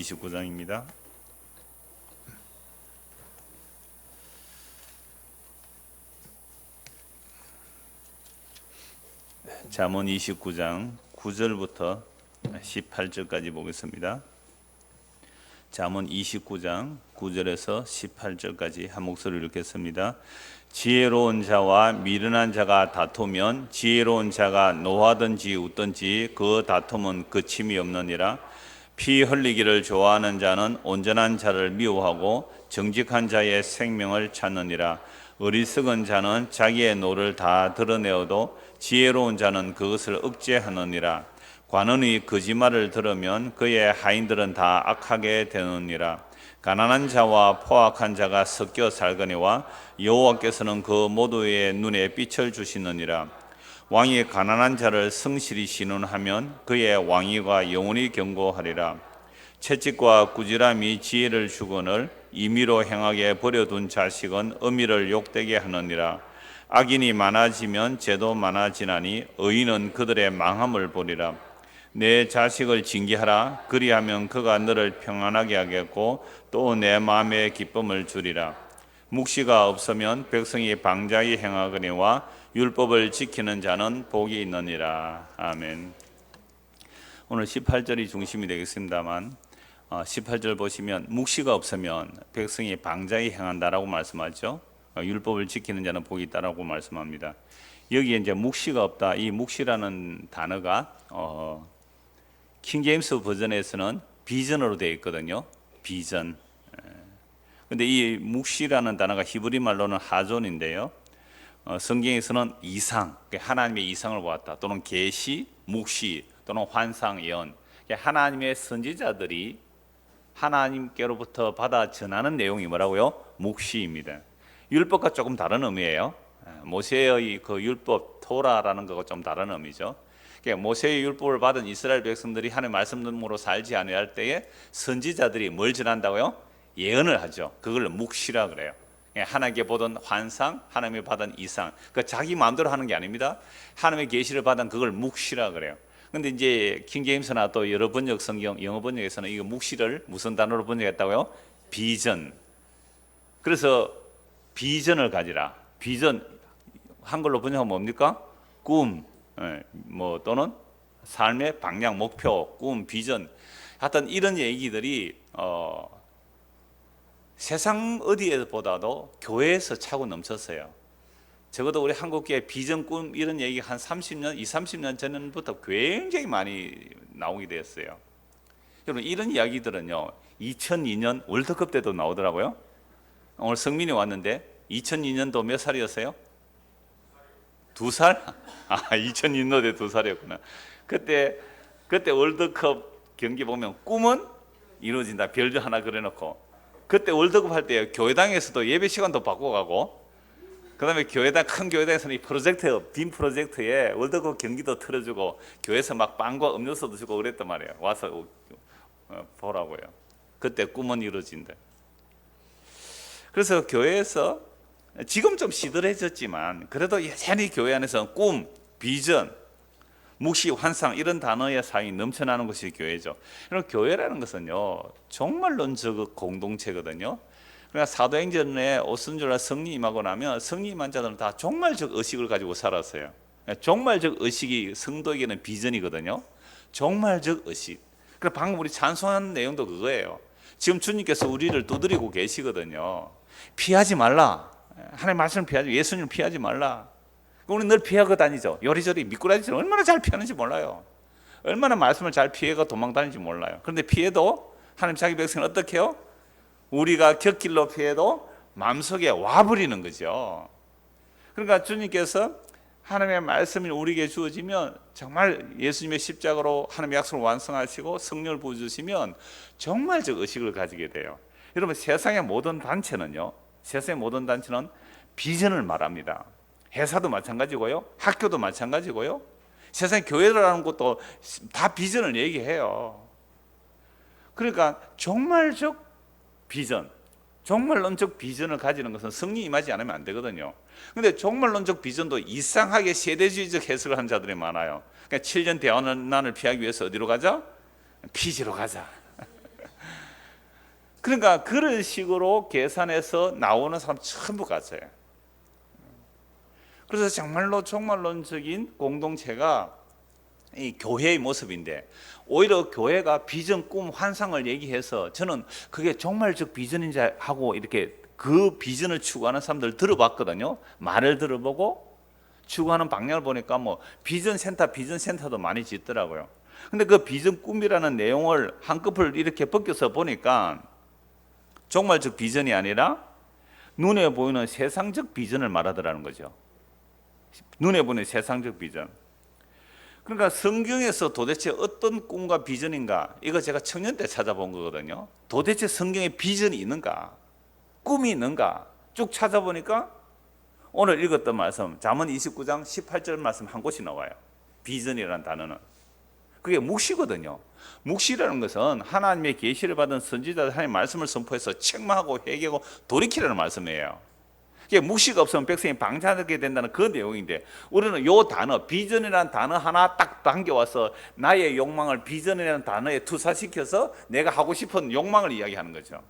29장입니다. 잠언 29장 9절부터 18절까지 보겠습니다. 잠언 29장 9절에서 18절까지 한 목소리로 읽겠습니다. 지혜로운 자와 미련한 자가 다투면 지혜로운 자가 노하든지 웃든지 그 다툼은 그침이 없느니라. 피 흘리기를 좋아하는 자는 온전한 자를 미워하고 정직한 자의 생명을 찾느니라. 어리석은 자는 자기의 노를 다 드러내어도 지혜로운 자는 그것을 억제하느니라. 관원의 거짓말을 들으면 그의 하인들은 다 악하게 되느니라. 가난한 자와 포악한 자가 섞여 살거니와 여호와께서는 그 모두의 눈에 빛을 주시느니라. 왕이 가난한 자를 성실히 신원하면 그의 왕위가 영원히 견고하리라. 채찍과 꾸지람이 지혜를 주거늘 임의로 행하게 버려둔 자식은 어미를 욕되게 하느니라. 악인이 많아지면 죄도 많아지나니 의인은 그들의 망함을 보리라. 내 자식을 징계하라. 그리하면 그가 너를 평안하게 하겠고 또 내 마음에 기쁨을 주리라. 묵시가 없으면 백성이 방자히 행하거니와 율법을 지키는 자는 복이 있느니라. 아멘. 오늘 18절이 중심이 되겠습니다만 18절 보시면 묵시가 없으면 백성이 방자히 행한다라고 말씀하죠. 율법을 지키는 자는 복이 있다라고 말씀합니다. 여기에 이제 묵시가 없다. 이 묵시라는 단어가 킹제임스 버전에서는 비전으로 되어 있거든요. 비전. 근데 이 묵시라는 단어가 히브리 말로는 하존인데요. 성경에서는 이상, 하나님의 이상을 보았다. 또는 계시, 묵시, 또는 환상, 예언. 하나님의 선지자들이 하나님께로부터 받아 전하는 내용이 뭐라고요? 묵시입니다. 율법과 조금 다른 의미예요. 모세의 그 율법, 토라라는 것과 좀 다른 의미죠. 모세의 율법을 받은 이스라엘 백성들이 하나님의 말씀으로 살지 아니할 때에 선지자들이 뭘 전한다고요? 예언을 하죠. 그걸 묵시라 그래요. 하나님께 보던 환상, 하나님이 받은 이상, 그 자기 마음대로 하는 게 아닙니다. 하나님의 계시를 받은 그걸 묵시라 그래요. 근데 이제 킹제임스나 또 여러 번역 성경, 영어 번역에서는 이거 묵시를 무슨 단어로 번역했다고요? 비전. 그래서 비전을 가지라. 비전 한글로 번역하면 뭡니까? 꿈, 뭐 또는 삶의 방향, 목표, 꿈, 비전. 하여튼 이런 얘기들이 세상 어디에보다도 교회에서 차고 넘쳤어요. 적어도 우리 한국교회 비전, 꿈 이런 얘기 한 30년, 30년 전부터 굉장히 많이 나오게 되었어요. 여러분 이런 이야기들은요 2002년 월드컵 때도 나오더라고요. 오늘 성민이 왔는데 2002년도 몇 살이었어요? 2살? 2002년도에 2살이었구나. 그때 월드컵 경기 보면 꿈은 이루어진다. 별도 하나 그려놓고 그때 월드컵 할 때 교회당에서도 예배 시간도 바꿔가고 그 다음에 큰 교회당에서는 이 프로젝트, 빔 프로젝트에 월드컵 경기도 틀어주고 교회에서 막 빵과 음료수도 주고 그랬단 말이에요. 와서 보라고요. 그때 꿈은 이루어진다. 그래서 교회에서 지금 좀 시들해졌지만 그래도 여전히 교회 안에서 꿈, 비전, 묵시, 환상 이런 단어의 사용이 넘쳐나는 것이 교회죠. 그럼 교회라는 것은요 종말론적 공동체거든요. 그러니까 사도행전에 오순절날 성리임하고 나면 성리임한 자들은 다 종말적 의식을 가지고 살았어요. 종말적 의식이 성도에게는 비전이거든요. 종말적 의식. 그래서 방금 우리 찬송한 내용도 그거예요. 지금 주님께서 우리를 두드리고 계시거든요. 피하지 말라. 하나님 말씀을 피하지, 예수님을 피하지 말라. 우리 늘 피하고 다니죠. 요리조리 미꾸라지처럼 얼마나 잘 피하는지 몰라요. 얼마나 말씀을 잘 피해가 도망다니는지 몰라요. 그런데 피해도 하나님 자기 백성은 어떻게 해요? 우리가 곁길로 피해도 마음속에 와버리는 거죠. 그러니까 주님께서 하나님의 말씀이 우리에게 주어지면 정말 예수님의 십자가로 하나님의 약속을 완성하시고 성령을 부어주시면 정말적 의식을 가지게 돼요. 여러분 세상의 모든 단체는요, 세상의 모든 단체는 비전을 말합니다. 회사도 마찬가지고요, 학교도 마찬가지고요, 세상의 교회라는 것도 다 비전을 얘기해요. 그러니까 종말적 비전, 종말론적 비전을 가지는 것은 성령이 임하지 않으면 안 되거든요. 그런데 종말론적 비전도 이상하게 세대주의적 해석을 한 자들이 많아요. 그러니까 7년 대환난을 피하기 위해서 어디로 가자? 피지로 가자. 그러니까 그런 식으로 계산해서 나오는 사람 전부 가짜예요. 그래서 정말로 종말론적인 공동체가 이 교회의 모습인데, 오히려 교회가 비전, 꿈, 환상을 얘기해서 저는 그게 종말적 비전인지 하고 이렇게 그 비전을 추구하는 사람들 들어봤거든요. 말을 들어보고 추구하는 방향을 보니까 뭐 비전 센터도 많이 짓더라고요. 근데 그 비전, 꿈이라는 내용을 한꺼풀 이렇게 벗겨서 보니까 종말적 비전이 아니라 눈에 보이는 세상적 비전을 말하더라는 거죠. 눈에 보이는 세상적 비전. 그러니까 성경에서 도대체 어떤 꿈과 비전인가, 이거 제가 청년 때 찾아본 거거든요. 도대체 성경에 비전이 있는가, 꿈이 있는가 쭉 찾아보니까 오늘 읽었던 말씀, 잠언 29장 18절 말씀 한 곳이 나와요. 비전이라는 단어는 그게 묵시거든요. 묵시라는 것은 하나님의 계시를 받은 선지자들 하나님의 말씀을 선포해서 책망하고 회개하고 돌이키라는 말씀이에요. 묵시가 없으면 백성이 방자하게 된다는 그 내용인데, 우리는 요 단어, 비전이라는 단어 하나 딱 당겨와서 나의 욕망을 비전이라는 단어에 투사시켜서 내가 하고 싶은 욕망을 이야기하는 거죠.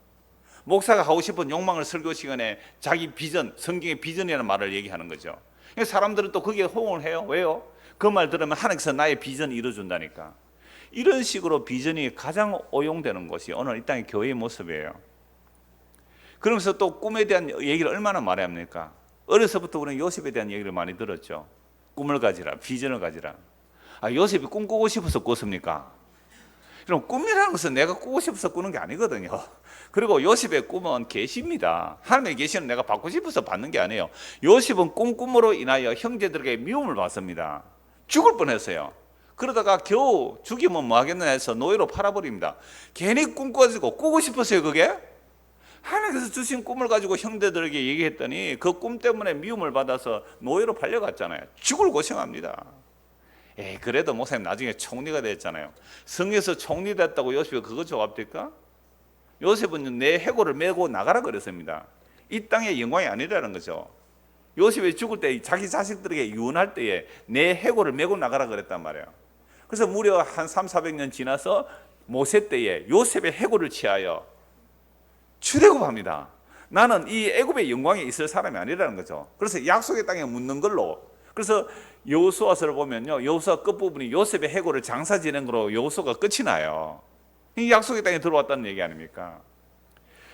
목사가 하고 싶은 욕망을 설교 시간에 자기 비전, 성경의 비전이라는 말을 얘기하는 거죠. 사람들은 또 거기에 호응을 해요. 왜요? 그 말 들으면 하나님께서 나의 비전을 이루어준다니까. 이런 식으로 비전이 가장 오용되는 것이 오늘 이 땅의 교회의 모습이에요. 그러면서 또 꿈에 대한 얘기를 얼마나 말해야 합니까? 어려서부터 우리는 요셉에 대한 얘기를 많이 들었죠. 꿈을 가지라, 비전을 가지라. 요셉이 꿈꾸고 싶어서 꿨습니까? 그럼 꿈이라는 것은 내가 꾸고 싶어서 꾸는 게 아니거든요. 그리고 요셉의 꿈은 계시입니다. 하나님의 계시는 내가 받고 싶어서 받는 게 아니에요. 요셉은 꿈으로 인하여 형제들에게 미움을 받습니다. 죽을 뻔했어요. 그러다가 겨우 죽이면 뭐 하겠나 해서 노예로 팔아버립니다. 괜히 꿈꿔가지고 꾸고 싶었어요. 그게 하나님께서 주신 꿈을 가지고 형제들에게 얘기했더니 그 꿈 때문에 미움을 받아서 노예로 팔려갔잖아요. 죽을 고생합니다. 그래도 목사님 나중에 총리가 됐잖아요. 성에서 총리 됐다고 요셉이 그거 좋아합니까? 요셉은 내 해골을 메고 나가라 그랬습니다. 이 땅의 영광이 아니라는 거죠. 요셉이 죽을 때 자기 자식들에게 유언할 때에 내 해골을 메고 나가라 그랬단 말이에요. 그래서 무려 한 300~400년 지나서 모세 때에 요셉의 해골을 취하여 출애굽합니다. 나는 이 애굽의 영광에 있을 사람이 아니라는 거죠. 그래서 약속의 땅에 묻는 걸로. 그래서 여호수아서를 보면요, 여호수아 끝부분이 요셉의 해골을 장사 지낸 거로 여호수아가 끝이 나요. 이 약속의 땅에 들어왔다는 얘기 아닙니까?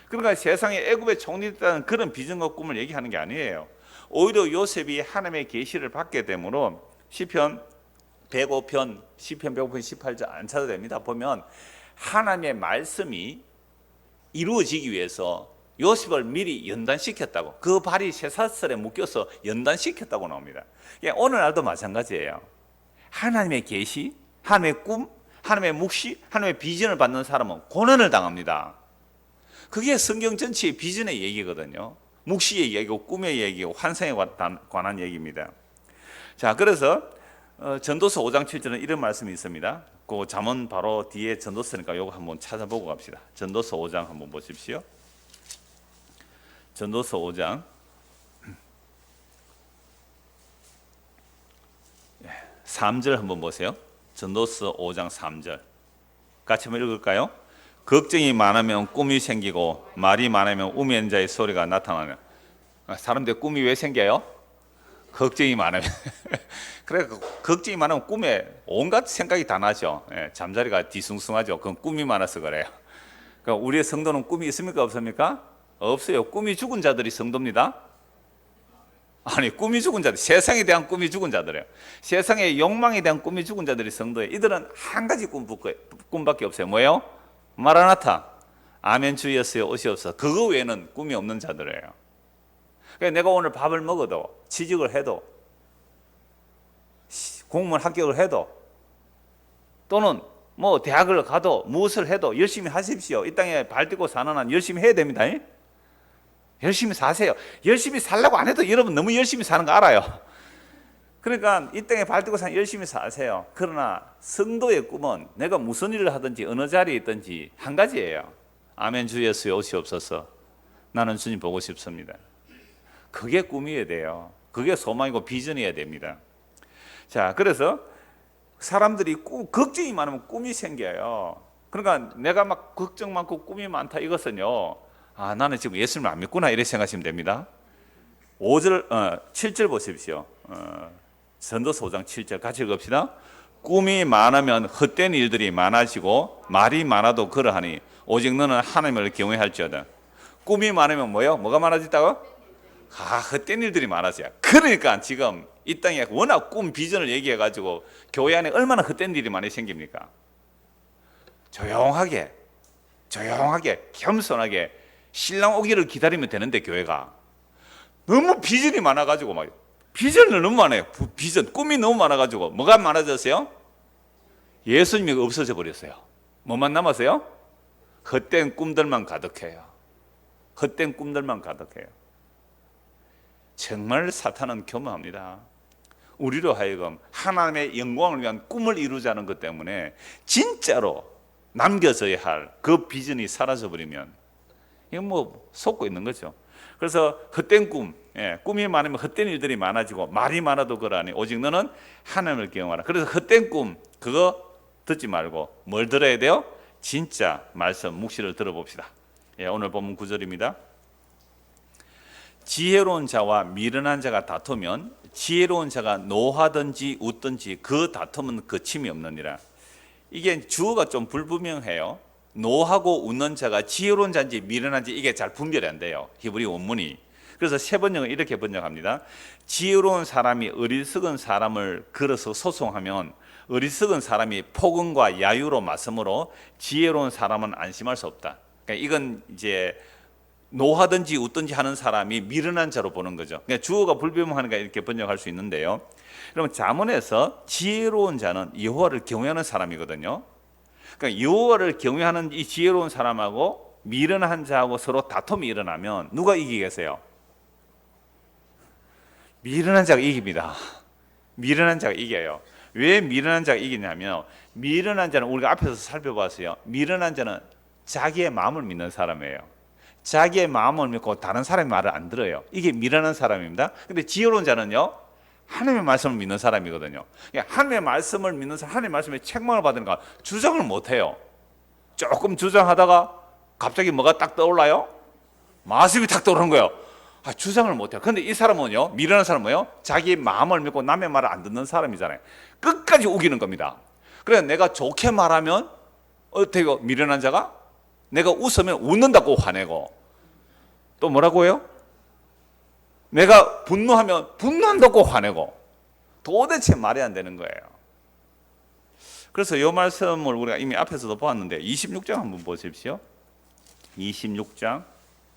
그러니까 세상에 애굽의 총리됐다는 그런 비전과 꿈을 얘기하는 게 아니에요. 오히려 요셉이 하나님의 계시를 받게 되므로 시편 105편 18절 안 찾아도 됩니다. 보면 하나님의 말씀이 이루어지기 위해서 요셉을 미리 연단시켰다고, 그 발이 쇠사슬에 묶여서 연단시켰다고 나옵니다. 오늘날도 마찬가지예요. 하나님의 계시, 하나님의 꿈, 하나님의 묵시, 하나님의 비전을 받는 사람은 고난을 당합니다. 그게 성경 전체의 비전의 얘기거든요. 묵시의 얘기고 꿈의 얘기고 환상에 관한 얘기입니다. 자, 그래서 전도서 5장 7절은 이런 말씀이 있습니다. 그 잠언 바로 뒤에 전도서니까 요거 한번 찾아보고 갑시다. 전도서 5장 한번 보십시오. 전도서 5장 3절 한번 보세요. 전도서 5장 3절 같이 한번 읽을까요? 걱정이 많으면 꿈이 생기고 말이 많으면 우면자의 소리가 나타나는. 사람들 꿈이 왜 생겨요? 걱정이 많으면. 그래, 걱정이 많으면 꿈에 온갖 생각이 다 나죠. 잠자리가 뒤숭숭하죠. 그건 꿈이 많아서 그래요. 그러니까 우리의 성도는 꿈이 있습니까, 없습니까? 없어요. 꿈이 죽은 자들이 성도입니다. 아니, 꿈이 죽은 자들, 세상에 대한 꿈이 죽은 자들이에요. 세상의 욕망에 대한 꿈이 죽은 자들이 성도예요. 이들은 한 가지 꿈밖에 없어요. 뭐예요? 마라나타, 아멘 주였어요 오시옵소서. 그거 외에는 꿈이 없는 자들이에요. 그러니까 내가 오늘 밥을 먹어도, 취직을 해도, 공무원 합격을 해도, 또는 뭐 대학을 가도, 무엇을 해도 열심히 하십시오. 이 땅에 발 딛고 사는 한 열심히 해야 됩니다. 열심히 사세요. 열심히 살려고 안 해도 여러분 너무 열심히 사는 거 알아요. 그러니까 이 땅에 발 딛고 사는 열심히 사세요. 그러나 성도의 꿈은 내가 무슨 일을 하든지 어느 자리에 있든지 한 가지예요. 아멘 주 예수 오시옵소서. 나는 주님 보고 싶습니다. 그게 꿈이어야 돼요. 그게 소망이고 비전이어야 됩니다. 자, 그래서 사람들이 걱정이 많으면 꿈이 생겨요. 그러니까 내가 막 걱정 많고 꿈이 많다 이것은요, 아 나는 지금 예수님을 안 믿구나 이렇게 생각하시면 됩니다. 7절 보십시오. 전도서 5장 7절 같이 읽읍시다. 꿈이 많으면 헛된 일들이 많아지고 말이 많아도 그러하니 오직 너는 하나님을 경외할지어다. 꿈이 많으면 뭐요? 뭐가 많아진다고? 헛된 일들이 많아져요. 그러니까 지금 이 땅에 워낙 꿈 비전을 얘기해가지고 교회 안에 얼마나 헛된 일이 많이 생깁니까? 조용하게 겸손하게 신랑 오기를 기다리면 되는데 교회가 너무 비전이 많아가지고 막 비전을 너무 많아요. 비전 꿈이 너무 많아가지고 뭐가 많아졌어요? 예수님이 없어져 버렸어요. 뭐만 남았어요? 헛된 꿈들만 가득해요. 헛된 꿈들만 가득해요. 정말 사탄은 교묘합니다. 우리로 하여금 하나님의 영광을 위한 꿈을 이루자는 것 때문에 진짜로 남겨져야 할 그 비전이 사라져버리면 이건 뭐 속고 있는 거죠. 그래서 헛된 꿈, 꿈이 많으면 헛된 일들이 많아지고 말이 많아도 그러하니 오직 너는 하나님을 경외하라. 그래서 헛된 꿈 그거 듣지 말고 뭘 들어야 돼요? 진짜 말씀 묵시를 들어봅시다. 오늘 본문 9절입니다. 지혜로운 자와 미련한 자가 다투면 지혜로운 자가 노하든지 웃든지 그 다툼은 그침이 없느니라. 이게 주어가 좀 불분명해요. 노하고 웃는 자가 지혜로운 자인지 미련한지 이게 잘 분별이 안 돼요. 히브리 원문이. 그래서 세 번역은 이렇게 번역합니다. 지혜로운 사람이 어리석은 사람을 걸어서 소송하면 어리석은 사람이 폭언과 야유로 맞으므로 지혜로운 사람은 안심할 수 없다. 그러니까 이건 이제 노하든지 웃든지 하는 사람이 미련한 자로 보는 거죠. 그러니까 주어가 불분명하니까 이렇게 번역할 수 있는데요. 그러면 잠언에서 지혜로운 자는 여호와를 경외하는 사람이거든요. 그러니까 여호와를 경외하는 이 지혜로운 사람하고 미련한 자하고 서로 다툼이 일어나면 누가 이기겠어요? 미련한 자가 이깁니다. 미련한 자가 이겨요. 왜 미련한 자가 이기냐면 미련한 자는 우리가 앞에서 살펴봤어요. 미련한 자는 자기의 마음을 믿는 사람이에요. 자기의 마음을 믿고 다른 사람의 말을 안 들어요. 이게 미련한 사람입니다. 근데 지혜로운 자는요, 하나님의 말씀을 믿는 사람이거든요. 하나님의 말씀을 믿는 사람, 하나님의 말씀에 책망을 받으니까 주장을 못 해요. 조금 주장하다가 갑자기 뭐가 딱 떠올라요? 말씀이 딱 떠오르는 거예요. 주장을 못 해요. 근데 이 사람은요, 미련한 사람은 뭐예요? 자기 마음을 믿고 남의 말을 안 듣는 사람이잖아요. 끝까지 우기는 겁니다. 그래서 내가 좋게 말하면 어떻게 미련한 자가? 내가 웃으면 웃는다고 화내고, 또 뭐라고 해요? 내가 분노하면 분노한다고 화내고, 도대체 말이 안 되는 거예요. 그래서 이 말씀을 우리가 이미 앞에서도 보았는데 26장 한번 보십시오. 26장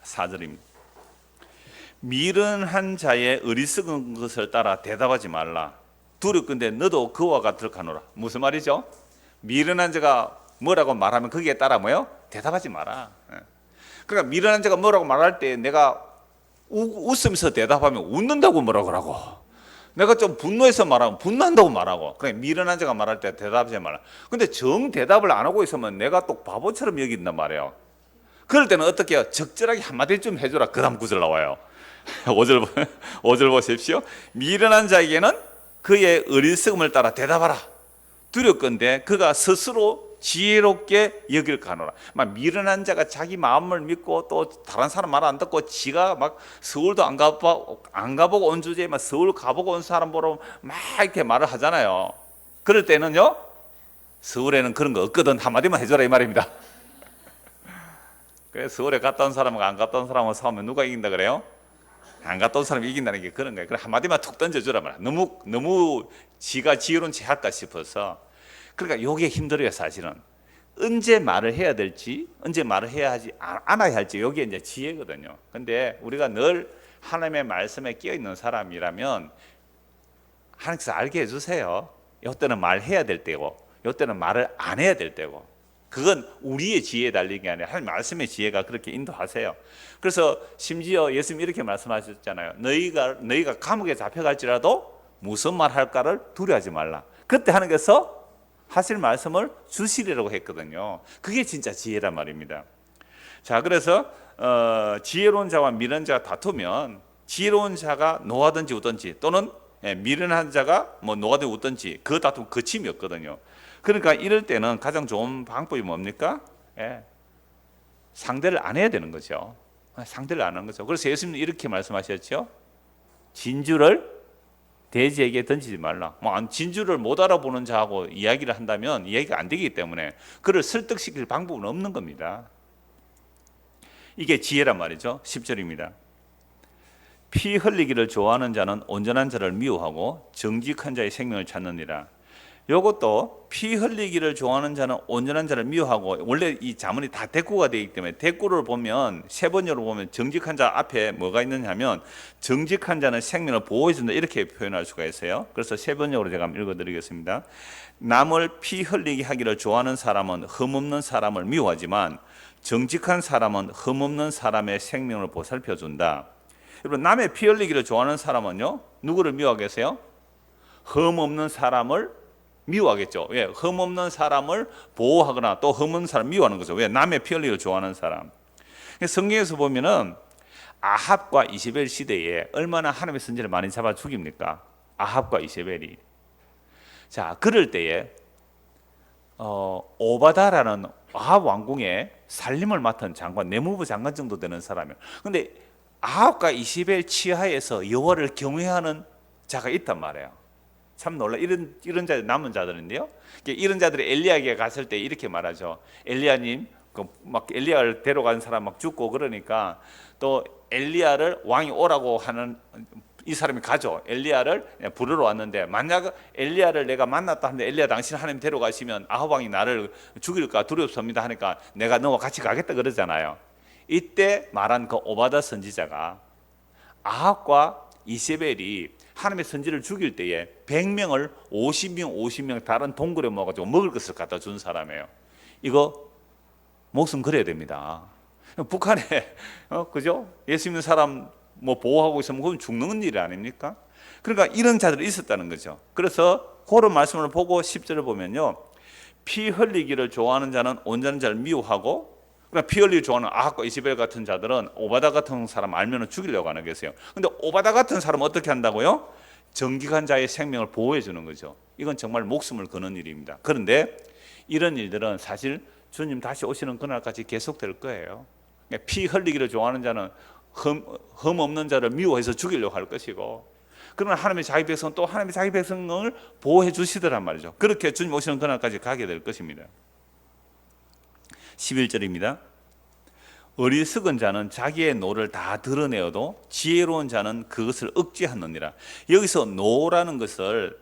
4절입니다. 미련한 자의 어리석은 것을 따라 대답하지 말라. 두렵건대 너도 그와 같을까노라. 무슨 말이죠? 미련한 자가 뭐라고 말하면 거기에 따라 뭐요? 대답하지 마라. 그러니까 미련한 자가 뭐라고 말할 때 내가 웃으면서 대답하면 웃는다고 뭐라고 하고, 내가 좀 분노해서 말하면 분노한다고 말하고, 그러니까 미련한 자가 말할 때 대답하지 마라. 근데 정 대답을 안 하고 있으면 내가 또 바보처럼 여긴단 말이에요. 그럴 때는 어떻게 해요? 적절하게 한마디 좀 해줘라. 그 다음 구절 나와요. 5절 보십시오. 미련한 자에게는 그의 어리석음을 따라 대답하라. 두렵건대 그가 스스로 지혜롭게 여길까노라. 막 미련한 자가 자기 마음을 믿고 또 다른 사람 말 안 듣고 지가 막 서울도 안 가보고 온 주제에 막 서울 가보고 온 사람 보러 막 이렇게 말을 하잖아요. 그럴 때는요, 서울에는 그런 거 없거든. 한마디만 해줘라 이 말입니다. 그래서 서울에 갔다 온 사람과 안 갔다 온 사람하고 싸우면 누가 이긴다 그래요? 안 갔다 온 사람이 이긴다는 게 그런 거예요. 그래 한마디만 툭 던져주라 말이야. 너무 지가 지혜로운 체 할까 싶어서. 그러니까 이게 힘들어요. 사실은 언제 말을 해야 될지, 언제 말을 해야 하지 않아야 할지, 이게 이제 지혜거든요. 근데 우리가 늘 하나님의 말씀에 끼어 있는 사람이라면 하나님께서 알게 해주세요. 이때는 말해야 될 때고, 이때는 말을 안 해야 될 때고. 그건 우리의 지혜에 달린 게 아니라 하나님 말씀의 지혜가 그렇게 인도하세요. 그래서 심지어 예수님이 이렇게 말씀하셨잖아요. 너희가 감옥에 잡혀갈지라도 무슨 말 할까를 두려워하지 말라. 그때 하나님께서 하실 말씀을 주시리라고 했거든요. 그게 진짜 지혜란 말입니다. 자, 그래서 지혜로운 자와 미련한 자가 다투면 지혜로운 자가 노하든지 웃든지, 또는 미련한 자가 뭐 노하든지 웃든지 그 다툼 그침이 없거든요. 그러니까 이럴 때는 가장 좋은 방법이 뭡니까? 예, 상대를 안 해야 되는 거죠. 상대를 안 하는 거죠. 그래서 예수님은 이렇게 말씀하셨죠. 진주를 돼지에게 던지지 말라. 진주를 못 알아보는 자하고 이야기를 한다면 이야기가 안 되기 때문에 그를 설득시킬 방법은 없는 겁니다. 이게 지혜란 말이죠. 10절입니다. 피 흘리기를 좋아하는 자는 온전한 자를 미워하고 정직한 자의 생명을 찾느니라. 이것도 피 흘리기를 좋아하는 자는 온전한 자를 미워하고, 원래 이 자문이 다 대꾸가 되기 때문에 대꾸를 보면 세 번째로 보면 정직한 자 앞에 뭐가 있느냐 하면 정직한 자는 생명을 보호해 준다 이렇게 표현할 수가 있어요. 그래서 세 번째로 제가 한번 읽어드리겠습니다. 남을 피 흘리게 하기를 좋아하는 사람은 흠없는 사람을 미워하지만 정직한 사람은 흠없는 사람의 생명을 보살펴 준다. 여러분, 남의 피 흘리기를 좋아하는 사람은요, 누구를 미워하겠어요? 흠없는 사람을 미워하겠죠. 왜? 흠없는 사람을 보호하거나 또 흠없는 사람을 미워하는 거죠. 왜? 남의 피 흘리기를 좋아하는 사람. 성경에서 보면은 아합과 이세벨 시대에 얼마나 하나님의 선지자를 많이 잡아 죽입니까? 아합과 이세벨이. 자, 그럴 때에 오바다라는 아합 왕궁의 살림을 맡은 장관, 내무부 장관 정도 되는 사람이에요. 근데 아합과 이세벨 치하에서 여호와를 경외하는 자가 있단 말이에요. 참 놀라. 이런 자들, 남은 자들인데요. 이런 자들이 엘리야에게 갔을 때 이렇게 말하죠. 엘리야님, 막 엘리야를 데려간 사람 막 죽고 그러니까 또 엘리야를 왕이 오라고 하는 이 사람이 가죠. 엘리야를 부르러 왔는데 만약 엘리야를 내가 만났다 하는데 엘리야 당신 하나님 데려가시면 아합 왕이 나를 죽일까 두렵습니다 하니까 내가 너와 같이 가겠다 그러잖아요. 이때 말한 그 오바다 선지자가 아합과 이세벨이 하나님의 선지를 죽일 때에 100명을 50명 다른 동굴에 모아가지고 먹을 것을 갖다 준 사람이에요. 이거 목숨 걸어야 됩니다. 북한에 그죠? 예수 믿는 사람 뭐 보호하고 있으면 그건 죽는 일이 아닙니까? 그러니까 이런 자들이 있었다는 거죠. 그래서 그런 말씀을 보고 10절을 보면요, 피 흘리기를 좋아하는 자는 온전한 자를 미워하고, 그러니까 피 흘리기 좋아하는 아합과 이세벨 같은 자들은 오바다 같은 사람 알면 죽이려고 하는 거예요. 근데 오바다 같은 사람은 어떻게 한다고요? 정직한 자의 생명을 보호해 주는 거죠. 이건 정말 목숨을 거는 일입니다. 그런데 이런 일들은 사실 주님 다시 오시는 그날까지 계속될 거예요. 피 흘리기를 좋아하는 자는 흠 없는 자를 미워해서 죽이려고 할 것이고, 그러나 하나님의 자기 백성은 또 하나님의 자기 백성을 보호해 주시더란 말이죠. 그렇게 주님 오시는 그날까지 가게 될 것입니다. 11절입니다. 어리석은 자는 자기의 노를 다 드러내어도 지혜로운 자는 그것을 억제하느니라. 여기서 노라는 것을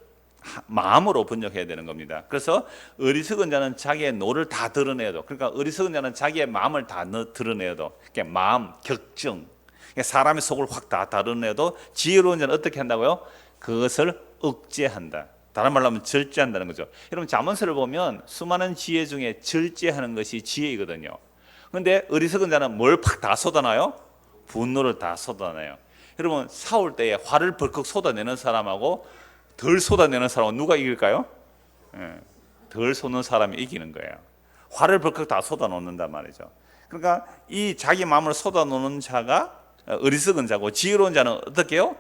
마음으로 번역해야 되는 겁니다. 그래서 어리석은 자는 자기의 노를 다 드러내어도, 그러니까 어리석은 자는 자기의 마음을 다 드러내어도, 그러니까 마음, 격정, 그러니까 사람의 속을 확 다 드러내도 지혜로운 자는 어떻게 한다고요? 그것을 억제한다. 다른 말로 하면 절제한다는 거죠. 여러분, 잠언서를 보면 수많은 지혜 중에 절제하는 것이 지혜이거든요. 그런데 어리석은 자는 뭘 팍 다 쏟아나요? 분노를 다 쏟아내요. 여러분, 싸울 때에 화를 벌컥 쏟아내는 사람하고 덜 쏟아내는 사람은 누가 이길까요? 덜 쏟는 사람이 이기는 거예요. 화를 벌컥 다 쏟아놓는단 말이죠. 그러니까 이 자기 마음을 쏟아놓는 자가 어리석은 자고, 지혜로운 자는 어떻게 해요?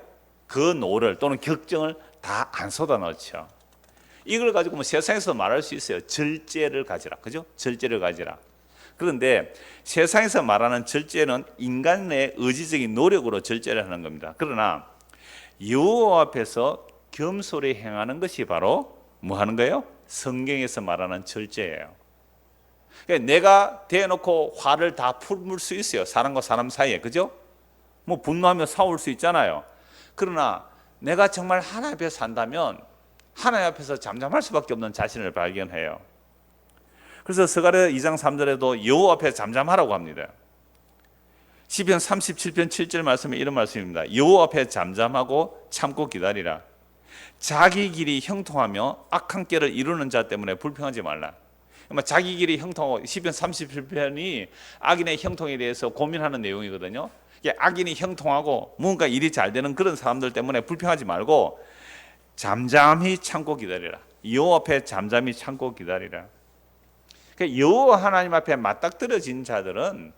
그 노를 또는 격정을 다 안 쏟아넣죠. 이걸 가지고 뭐 세상에서 말할 수 있어요. 절제를 가지라, 그죠? 절제를 가지라. 그런데 세상에서 말하는 절제는 인간의 의지적인 노력으로 절제를 하는 겁니다. 그러나 여호와 앞에서 겸손히 행하는 것이 바로 뭐 하는 거예요? 성경에서 말하는 절제예요. 그러니까 내가 대놓고 화를 다 품을 수 있어요. 사람과 사람 사이에, 그죠? 뭐 분노하며 싸울 수 있잖아요. 그러나 내가 정말 하나님 앞에 산다면 하나님 앞에서 잠잠할 수밖에 없는 자신을 발견해요. 그래서 스가랴 2장 3절에도 여호와 앞에 잠잠하라고 합니다. 시편 37편 7절 말씀에 이런 말씀입니다. 여호와 앞에 잠잠하고 참고 기다리라. 자기 길이 형통하며 악한 꾀를 이루는 자 때문에 불평하지 말라. 자기 길이 형통하고, 시편 37편이 악인의 형통에 대해서 고민하는 내용이거든요. 악인이 형통하고 뭔가 일이 잘 되는 그런 사람들 때문에 불평하지 말고 잠잠히 참고 기다리라. 여호와 앞에 잠잠히 참고 기다리라. 그러니까 여호와 하나님 앞에 맞닥뜨려진 자들은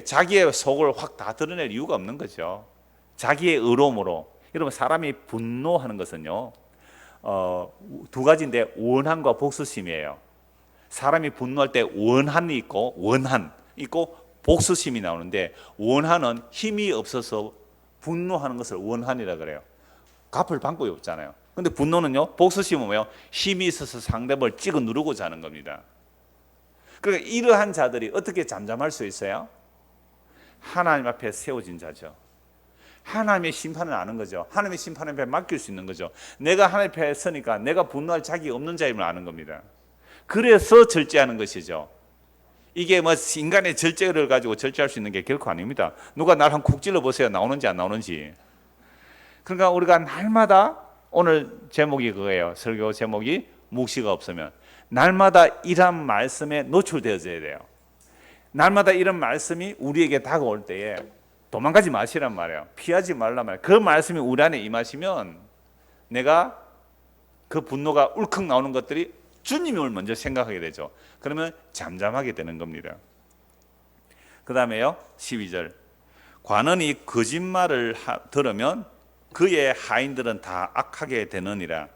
자기의 속을 확 다 드러낼 이유가 없는 거죠. 자기의 의로움으로. 여러분, 사람이 분노하는 것은요, 두 가지인데 원한과 복수심이에요. 사람이 분노할 때 원한이 있고 복수심이 나오는데 원한은 힘이 없어서 분노하는 것을 원한이라 그래요. 갚을 방법이 없잖아요. 근데 분노는요, 복수심은 뭐예요? 힘이 있어서 상대방을 찍어 누르고자 하는 겁니다. 그러니까 이러한 자들이 어떻게 잠잠할 수 있어요? 하나님 앞에 세워진 자죠. 하나님의 심판을 아는 거죠. 하나님의 심판 앞에 맡길 수 있는 거죠. 내가 하나님 앞에 서니까 내가 분노할 자격이 없는 자임을 아는 겁니다. 그래서 절제하는 것이죠. 이게 뭐 인간의 절제를 가지고 절제할 수 있는 게 결코 아닙니다. 누가 날 한 쿡 찔러 보세요. 나오는지 안 나오는지. 그러니까 우리가 날마다, 오늘 제목이 그거예요. 설교 제목이 묵시가 없으면, 날마다 이런 말씀에 노출되어져야 돼요. 날마다 이런 말씀이 우리에게 다가올 때에 도망가지 마시란 말이에요. 피하지 말란 말이에요. 그 말씀이 우리 안에 임하시면 내가 그 분노가 울컥 나오는 것들이 주님을 먼저 생각하게 되죠. 그러면 잠잠하게 되는 겁니다. 그 다음에요, 12절. 관원이 거짓말을 들으면 그의 하인들은 다 악하게 되느니라.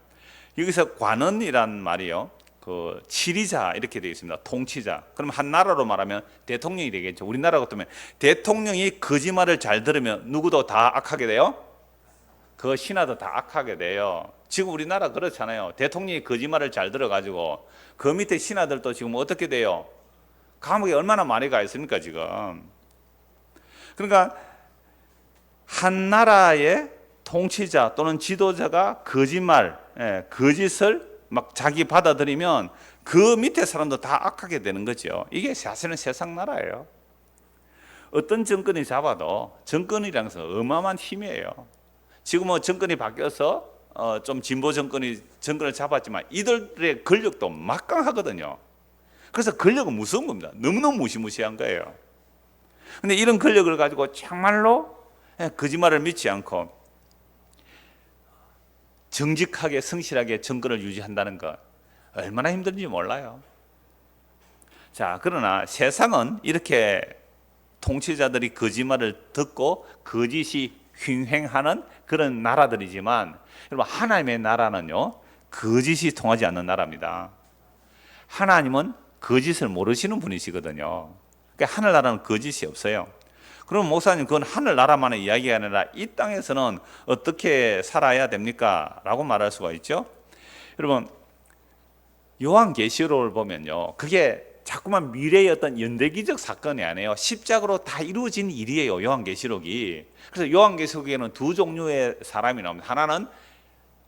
여기서 관원이란 말이요, 그 치리자 이렇게 되어 있습니다. 통치자. 그럼 한 나라로 말하면 대통령이 되겠죠. 우리나라 같으면 대통령이 거짓말을 잘 들으면 누구도 다 악하게 돼요? 그 신하도 다 악하게 돼요. 지금 우리나라 그렇잖아요. 대통령이 거짓말을 잘 들어가지고 그 밑에 신하들도 지금 어떻게 돼요? 감옥에 얼마나 많이 가 있습니까 지금. 그러니까 한 나라의 통치자 또는 지도자가 거짓말, 거짓을 막 자기 받아들이면 그 밑에 사람도 다 악하게 되는 거죠. 이게 사실은 세상 나라예요. 어떤 정권이 잡아도 정권이라는 것은 어마어마한 힘이에요. 지금 뭐 정권이 바뀌어서 좀 진보 정권이 정권을 잡았지만 이들의 권력도 막강하거든요. 그래서 권력은 무서운 겁니다. 너무너무 무시무시한 거예요. 근데 이런 권력을 가지고 정말로 거짓말을 믿지 않고 정직하게 성실하게 정권을 유지한다는 것 얼마나 힘든지 몰라요. 자, 그러나 세상은 이렇게 통치자들이 거짓말을 듣고 거짓이 횡행하는 그런 나라들이지만, 여러분, 하나님의 나라는요, 거짓이 통하지 않는 나라입니다. 하나님은 거짓을 모르시는 분이시거든요. 그러니까 하늘나라는 거짓이 없어요. 그럼 목사님, 그건 하늘나라만의 이야기가 아니라 이 땅에서는 어떻게 살아야 됩니까? 라고 말할 수가 있죠. 여러분, 요한계시록을 보면요, 그게 자꾸만 미래의 어떤 연대기적 사건이 아니에요. 십자가로 다 이루어진 일이에요, 요한계시록이. 그래서 요한계시록에는 두 종류의 사람이 나옵니다. 하나는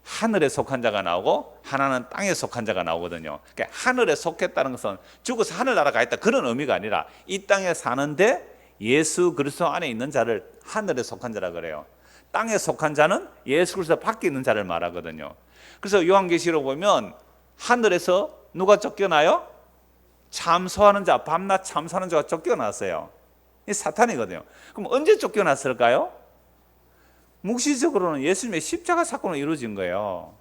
하늘에 속한 자가 나오고 하나는 땅에 속한 자가 나오거든요. 그러니까 하늘에 속했다는 것은 죽어서 하늘나라 가 있다 그런 의미가 아니라 이 땅에 사는데 예수 그리스도 안에 있는 자를 하늘에 속한 자라 그래요. 땅에 속한 자는 예수 그리스도 밖에 있는 자를 말하거든요. 그래서 요한계시록 보면 하늘에서 누가 쫓겨나요? 참소하는 자, 밤낮 참소하는 자가 쫓겨났어요. 이 사탄이거든요. 그럼 언제 쫓겨났을까요? 묵시적으로는 예수님의 십자가 사건으로 이루어진 거예요.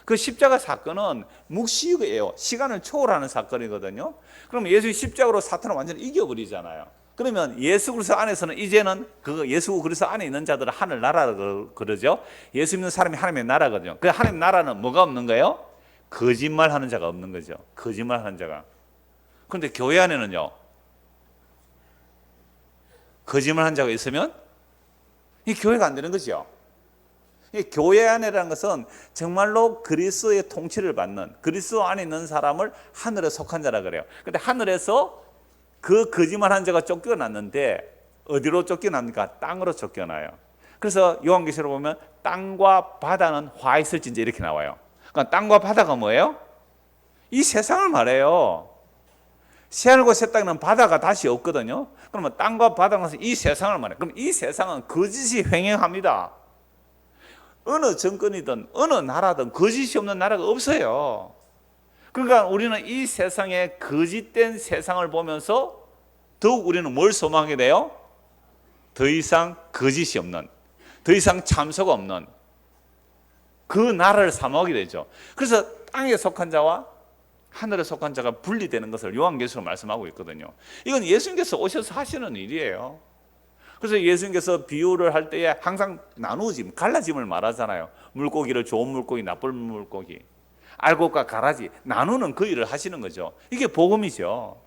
그 십자가 사건은 묵시예요. 시간을 초월하는 사건이거든요. 그럼 예수의 십자가로 사탄을 완전히 이겨버리잖아요. 그러면 예수 그리스도 안에서는 이제는 그 예수 그리스도 안에 있는 자들은 하늘나라라고 그러죠. 예수 믿는 사람이 하나님의 나라거든요. 그 하나님의 나라는 뭐가 없는 거예요? 거짓말하는 자가 없는 거죠. 거짓말하는 자가. 그런데 교회 안에는요, 거짓말하는 자가 있으면 이 교회가 안 되는 거죠. 이 교회 안에라는 것은 정말로 그리스도의 통치를 받는, 그리스도 안에 있는 사람을 하늘에 속한 자라 그래요. 근데 하늘에서 그 거짓말한 자가 쫓겨났는데 어디로 쫓겨납니까? 땅으로 쫓겨나요. 그래서 요한계시록 보면 땅과 바다는 화 있을진저 이렇게 나와요. 그러니까 땅과 바다가 뭐예요? 이 세상을 말해요. 새하늘과 새 땅에는 바다가 다시 없거든요. 그러면 땅과 바다는 이 세상을 말해요. 그럼 이 세상은 거짓이 횡행합니다. 어느 정권이든 어느 나라든 거짓이 없는 나라가 없어요. 그러니까 우리는 이 세상에 거짓된 세상을 보면서 더욱 우리는 뭘 소망하게 돼요? 더 이상 거짓이 없는, 더 이상 참소가 없는 그 나라를 사모하게 되죠. 그래서 땅에 속한 자와 하늘에 속한 자가 분리되는 것을 요한계시록 말씀하고 있거든요. 이건 예수님께서 오셔서 하시는 일이에요. 그래서 예수님께서 비유를 할 때에 항상 나누어짐, 갈라짐을 말하잖아요. 물고기를 좋은 물고기, 나쁜 물고기, 알곡과 가라지 나누는 그 일을 하시는 거죠. 이게 복음이죠.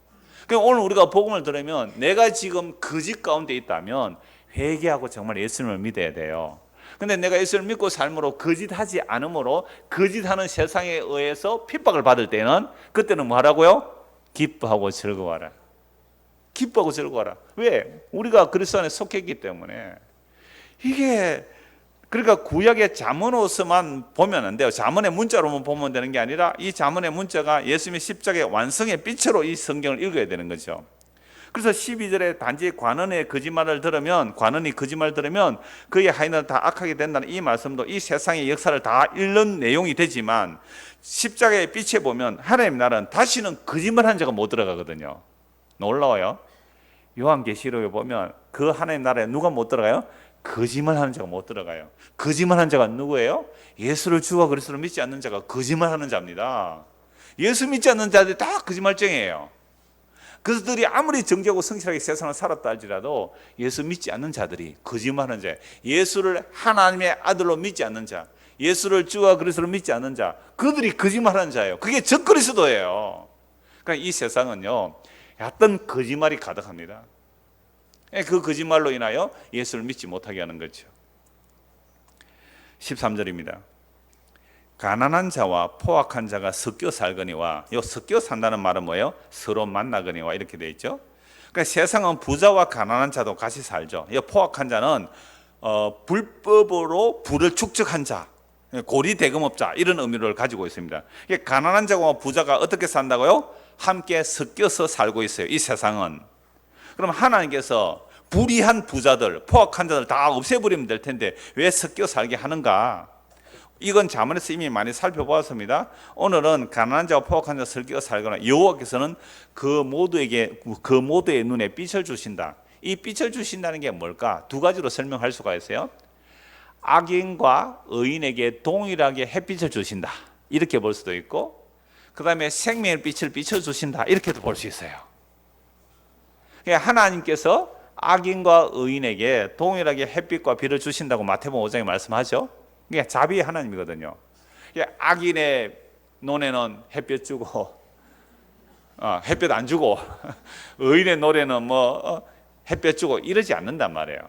그러니까 오늘 우리가 복음을 들으면 내가 지금 거짓 가운데 있다면 회개하고 정말 예수님을 믿어야 돼요. 근데 내가 예수를 믿고 삶으로 거짓하지 않으므로 거짓하는 세상에 의해서 핍박을 받을 때는 그때는 뭐 하라고요? 기뻐하고 즐거워하라. 기뻐하고 즐거워하라. 왜? 우리가 그리스도 안에 속했기 때문에. 이게 그러니까 구약의 잠언으로서만 보면 안 돼요. 잠언의 문자로만 보면 되는 게 아니라 이 잠언의 문자가 예수님의 십자가의 완성의 빛으로 이 성경을 읽어야 되는 거죠. 그래서 12절에 단지 관원의 거짓말을 들으면, 관원이 거짓말 들으면 그의 하인은 다 악하게 된다는 이 말씀도 이 세상의 역사를 다 읽는 내용이 되지만 십자가의 빛에 보면 하나님 나라는 다시는 거짓말한 자가 못 들어가거든요. 놀라워요. 요한계시록에 보면 그 하나님 나라에 누가 못 들어가요? 거짓말하는 자가 못 들어가요. 거짓말하는 자가 누구예요? 예수를 주와 그리스도를 믿지 않는 자가 거짓말하는 자입니다. 예수 믿지 않는 자들이 다 거짓말쟁이에요. 그들이 아무리 정직하고 성실하게 세상을 살았다 할지라도 예수 믿지 않는 자들이 거짓말하는 자예요. 예수를 하나님의 아들로 믿지 않는 자, 예수를 주와 그리스도를 믿지 않는 자, 그들이 거짓말하는 자예요. 그게 적그리스도예요. 그러니까 이 세상은요, 어떤 거짓말이 가득합니다. 그 거짓말로 인하여 예수를 믿지 못하게 하는 거죠. 13절입니다. 가난한 자와 포악한 자가 섞여 살거니와, 이 섞여 산다는 말은 뭐예요? 서로 만나거니와 이렇게 되어 있죠. 그러니까 세상은 부자와 가난한 자도 같이 살죠. 이 포악한 자는 불법으로 부를 축적한 자, 고리 대금업자 이런 의미를 가지고 있습니다. 가난한 자와 부자가 어떻게 산다고요? 함께 섞여서 살고 있어요. 이 세상은. 그럼 하나님께서 불의한 부자들, 포악한 자들 다 없애버리면 될 텐데 왜 섞여 살게 하는가? 이건 잠언에서 이미 많이 살펴보았습니다. 오늘은 가난한 자와 포악한 자가 섞여 살거나 여호와께서는 그 모두의 눈에 빛을 주신다. 이 빛을 주신다는 게 뭘까? 두 가지로 설명할 수가 있어요. 악인과 의인에게 동일하게 햇빛을 주신다. 이렇게 볼 수도 있고, 그 다음에 생명의 빛을 비춰주신다. 이렇게도 볼 수 있어요. 하나님께서 악인과 의인에게 동일하게 햇빛과 비를 주신다고 마태복음 5장에 말씀하죠. 이게 자비의 하나님이거든요. 악인의 눈에는 햇볕 주고 햇볕 안 주고 의인의 눈에는 뭐 햇볕 주고 이러지 않는단 말이에요.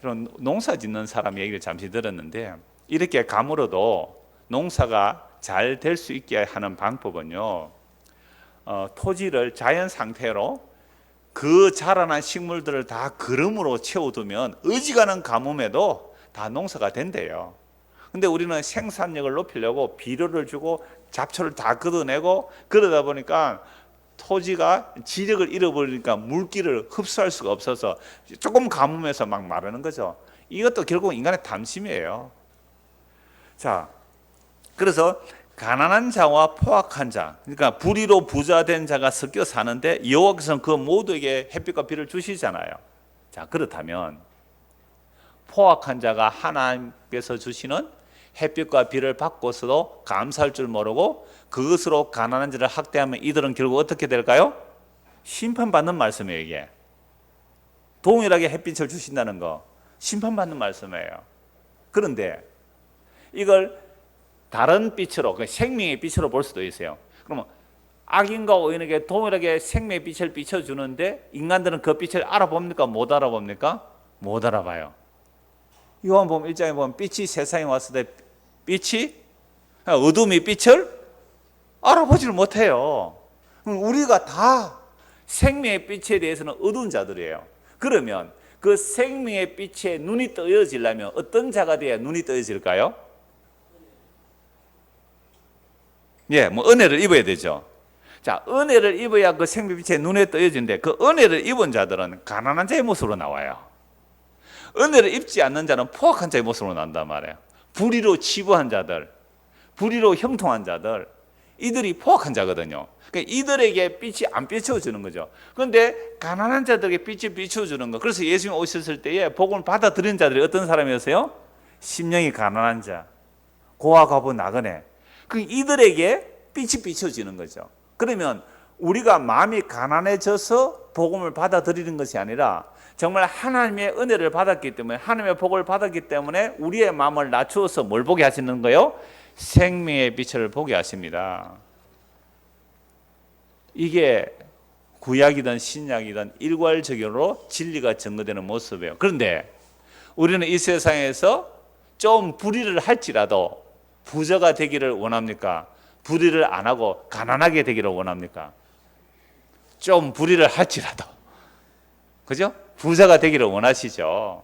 그런 농사 짓는 사람 얘기를 잠시 들었는데, 이렇게 가물어도 농사가 잘 될 수 있게 하는 방법은요, 토지를 자연 상태로 그 자라난 식물들을 다 거름으로 채워두면 어지간한 가뭄에도 다 농사가 된대요. 근데 우리는 생산력을 높이려고 비료를 주고 잡초를 다 걷어내고 그러다 보니까 토지가 지력을 잃어버리니까 물기를 흡수할 수가 없어서 조금 가뭄에서 막 마르는 거죠. 이것도 결국 인간의 탐심이에요. 자, 그래서 가난한 자와 포악한 자, 그러니까 불의로 부자 된 자가 섞여 사는데 여호와께서는 그 모두에게 햇빛과 비를 주시잖아요. 자, 그렇다면 포악한 자가 하나님께서 주시는 햇빛과 비를 받고서도 감사할 줄 모르고 그것으로 가난한 자를 학대하면 이들은 결국 어떻게 될까요? 심판받는 말씀이에요. 이게 동일하게 햇빛을 주신다는 거 심판받는 말씀이에요. 그런데 이걸 다른 빛으로, 생명의 빛으로 볼 수도 있어요. 그러면 악인과 의인에게 동일하게 생명의 빛을 비춰주는데 인간들은 그 빛을 알아봅니까? 못 알아봅니까? 못 알아봐요. 요한복음 1장에 보면 빛이 세상에 왔을 때 빛이, 어둠이 빛을 알아보지를 못해요. 우리가 다 생명의 빛에 대해서는 어두운 자들이에요. 그러면 그 생명의 빛에 눈이 떠여지려면 어떤 자가 돼야 눈이 떠여질까요? 뭐 은혜를 입어야 되죠. 자, 은혜를 입어야 그 생명빛에 눈에 떠여지는데 그 은혜를 입은 자들은 가난한 자의 모습으로 나와요. 은혜를 입지 않는 자는 포악한 자의 모습으로 난단 말이에요. 불의로 치부한 자들, 불의로 형통한 자들, 이들이 포악한 자거든요. 그러니까 이들에게 빛이 안 비춰주는 거죠. 그런데 가난한 자들에게 빛이 비춰주는 거. 그래서 예수님이 오셨을 때에 복음을 받아들인 자들이 어떤 사람이었어요? 심령이 가난한 자, 고아 과부 나그네. 이들에게 빛이 비춰지는 거죠. 그러면 우리가 마음이 가난해져서 복음을 받아들이는 것이 아니라 정말 하나님의 은혜를 받았기 때문에, 하나님의 복을 받았기 때문에 우리의 마음을 낮추어서 뭘 보게 하시는 거예요? 생명의 빛을 보게 하십니다. 이게 구약이든 신약이든 일괄적으로 진리가 증거되는 모습이에요. 그런데 우리는 이 세상에서 좀 불의를 할지라도 부자가 되기를 원합니까? 불의를 안 하고 가난하게 되기를 원합니까? 좀 불의를 할지라도, 그죠? 부자가 되기를 원하시죠.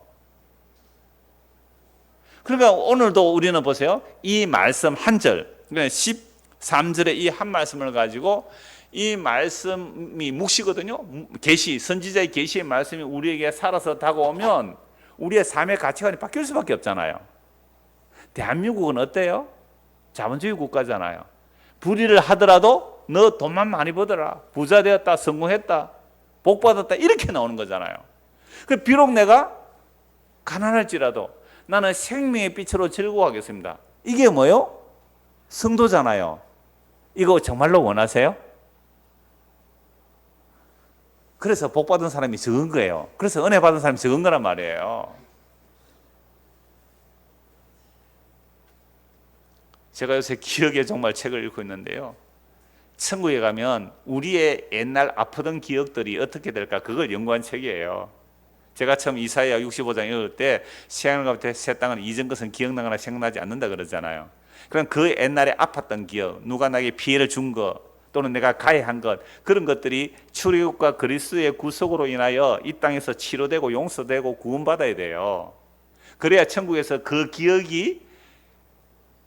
그러니까 오늘도 우리는 보세요. 이 말씀 한 절, 그러니까 13절의 이 한 말씀을 가지고, 이 말씀이 묵시거든요. 계시, 선지자의 계시의 말씀이 우리에게 살아서 다가오면 우리의 삶의 가치관이 바뀔 수밖에 없잖아요. 대한민국은 어때요? 자본주의 국가잖아요. 불의를 하더라도 너 돈만 많이 벌더라, 부자 되었다, 성공했다, 복 받았다, 이렇게 나오는 거잖아요. 비록 내가 가난할지라도 나는 생명의 빛으로 즐거워하겠습니다. 이게 뭐요? 성도잖아요. 이거 정말로 원하세요? 그래서 복 받은 사람이 적은 거예요. 그래서 은혜 받은 사람이 적은 거란 말이에요. 제가 요새 기억의 정말 책을 읽고 있는데요. 천국에 가면 우리의 옛날 아프던 기억들이 어떻게 될까, 그걸 연구한 책이에요. 제가 처음 이사야 65장 읽을 때 새하늘과 새 땅은 이전 것은 기억나거나 생각나지 않는다 그러잖아요. 그럼 그 옛날에 아팠던 기억, 누가 나에게 피해를 준 것, 또는 내가 가해한 것, 그런 것들이 출애굽과 그리스도의 구속으로 인하여 이 땅에서 치료되고 용서되고 구원받아야 돼요. 그래야 천국에서 그 기억이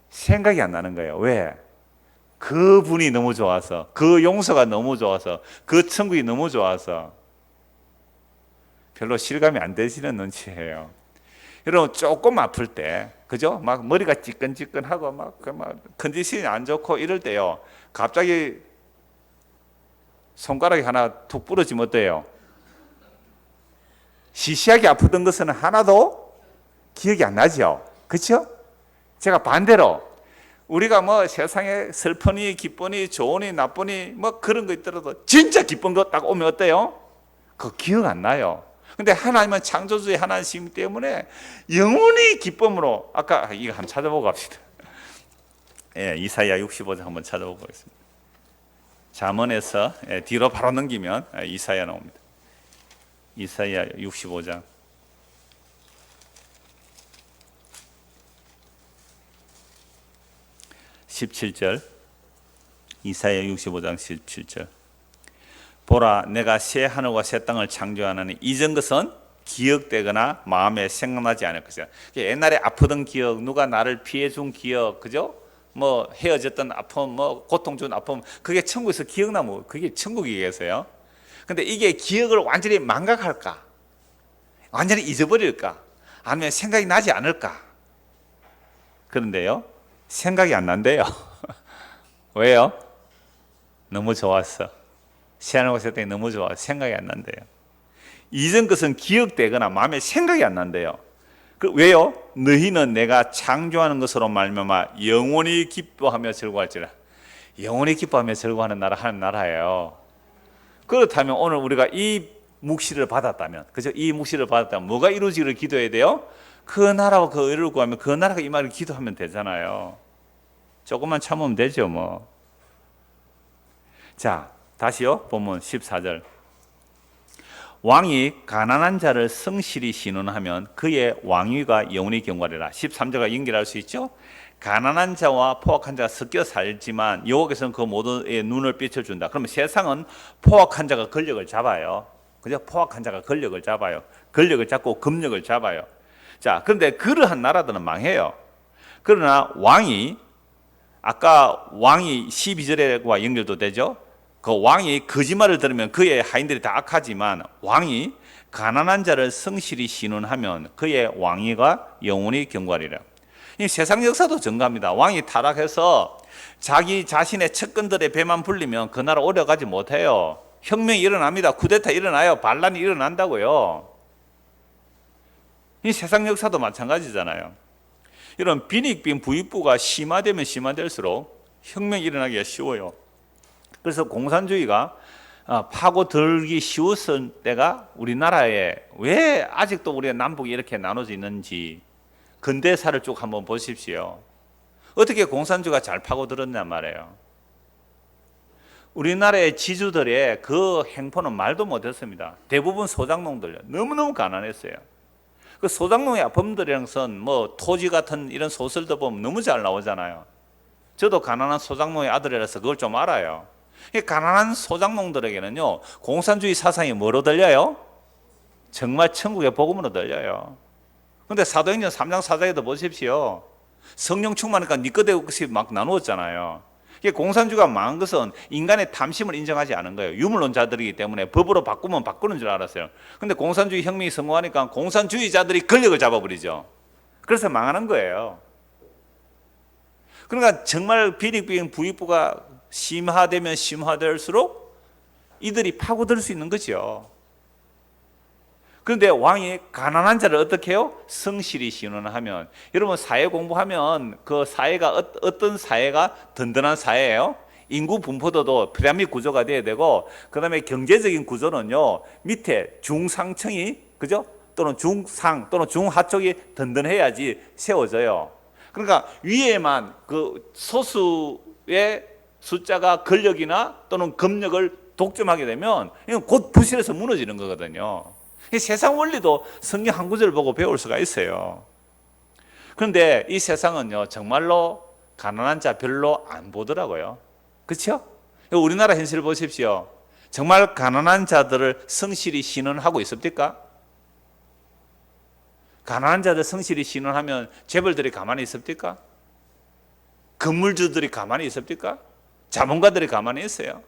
생각이 안 나는 거예요. 왜? 그 분이 너무 좋아서, 그 용서가 너무 좋아서, 그 천국이 너무 좋아서. 별로 실감이 안 되시는 눈치예요. 여러분, 조금 아플 때, 그죠? 막 머리가 찌끈찌끈하고 막 컨디션이 안 좋고 이럴 때요, 갑자기 손가락이 하나 툭 부러지면 어때요? 시시하게 아프던 것은 하나도 기억이 안 나죠. 그렇죠? 제가 반대로, 우리가 뭐 세상에 슬프니 기쁘니 좋으니 나쁘니 뭐 그런 거 있더라도 진짜 기쁜 거 딱 오면 어때요? 그거 기억 안 나요. 근데 하나님은 창조주의 하나님이기 때문에 영원히 기쁨으로, 아까 이거 한번 찾아보고 갑시다. 예, 이사야 65장 한번 찾아보고 가겠습니다. 잠언에서 뒤로 바로 넘기면 이사야 나옵니다. 이사야 65장 17절, 이사야 65장 17절. 보라, 내가 새 하늘과 새 땅을 창조하나니 이전 것은 기억되거나 마음에 생각나지 않을 것이야. 옛날에 아프던 기억, 누가 나를 피해 준 기억, 그죠? 뭐 헤어졌던 아픔, 뭐 고통 준 아픔, 그게 천국에서 기억나면 그게 천국이겠어요? 근데 이게 기억을 완전히 망각할까? 완전히 잊어버릴까? 아니면 생각이 나지 않을까? 그런데요, 생각이 안 난대요. 왜요? 너무 좋았어. 새하늘과 새 땅이 너무 좋아. 생각이 안 난대요. 이전 것은 기억되거나 마음에 생각이 안 난대요. 왜요? 너희는 내가 창조하는 것으로 말미암아 영원히 기뻐하며 즐거워할지라. 영원히 기뻐하며 즐거워하는 나라, 하나님 나라예요. 그렇다면 오늘 우리가 이 묵시를 받았다면, 그죠? 이 묵시를 받았다면 뭐가 이루어지기를 기도해야 돼요? 그 나라와 그 의를 구하면 그 나라가 임하기를 기도하면 되잖아요. 조금만 참으면 되죠, 뭐. 자, 다시요. 본문 14절. 왕이 가난한 자를 성실히 신원하면 그의 왕위가 영원히 경과되라. 13절과 연결할 수 있죠? 가난한 자와 포악한 자가 섞여 살지만 여호와께서는 그 모두의 눈을 비춰준다. 그러면 세상은 포악한 자가 권력을 잡아요. 그죠? 포악한 자가 권력을 잡아요. 권력을 잡고 금력을 잡아요. 자, 그런데 그러한 나라들은 망해요. 그러나 왕이, 아까 왕이 12절과 연결도 되죠? 그 왕이 거짓말을 들으면 그의 하인들이 다 악하지만 왕이 가난한 자를 성실히 신원하면 그의 왕위가 영원히 경과하리라. 이 세상 역사도 증가합니다. 왕이 타락해서 자기 자신의 측근들의 배만 불리면 그 나라 오래 가지 못해요. 혁명이 일어납니다. 쿠데타 일어나요. 반란이 일어난다고요. 이 세상 역사도 마찬가지잖아요. 이런 빈익빈 부익부가 심화되면 심화될수록 혁명이 일어나기가 쉬워요. 그래서 공산주의가 파고들기 쉬웠을 때가 우리나라에 왜 아직도 우리가 남북이 이렇게 나눠져 있는지 근대사를 쭉 한번 보십시오. 어떻게 공산주의가 잘 파고들었냔 말이에요. 우리나라의 지주들의 그 행포는 말도 못했습니다. 대부분 소장농들 너무너무 가난했어요. 그 소장농의 아픔들이랑 선 뭐 토지 같은 이런 소설도 보면 너무 잘 나오잖아요. 저도 가난한 소장농의 아들이라서 그걸 좀 알아요. 가난한 소장농들에게는요, 공산주의 사상이 뭐로 들려요? 정말 천국의 복음으로 들려요. 근데 사도행전 3장 4장에도 보십시오. 성령 충만하니까 니꺼데모스 막 나누었잖아요. 공산주의가 망한 것은 인간의 탐심을 인정하지 않은 거예요. 유물론자들이기 때문에 법으로 바꾸면 바꾸는 줄 알았어요. 근데 공산주의 혁명이 성공하니까 공산주의자들이 권력을 잡아버리죠. 그래서 망하는 거예요. 그러니까 정말 비리비리 부익부가 심화되면 심화될수록 이들이 파고들 수 있는 거죠. 그런데 왕이 가난한 자를 어떻게 해요? 성실히 신원하면. 여러분 사회 공부하면 그 사회가 어떤 사회가 든든한 사회예요? 인구 분포도도 피라미드 구조가 돼야 되고, 그 다음에 경제적인 구조는요, 밑에 중상층이, 그죠? 또는 중상 또는 중하층이 든든해야지 세워져요. 그러니까 위에만 그 소수의 숫자가 권력이나 또는 검력을 독점하게 되면 이건 곧 부실해서 무너지는 거거든요. 세상 원리도 성경 한 구절을 보고 배울 수가 있어요. 그런데 이 세상은요, 정말로 가난한 자 별로 안 보더라고요. 그렇죠? 우리나라 현실을 보십시오. 정말 가난한 자들을 성실히 신원하고 있습니까? 가난한 자들 성실히 신원하면 재벌들이 가만히 있습니까? 건물주들이 가만히 있습니까? 자본가들이 가만히 있어요.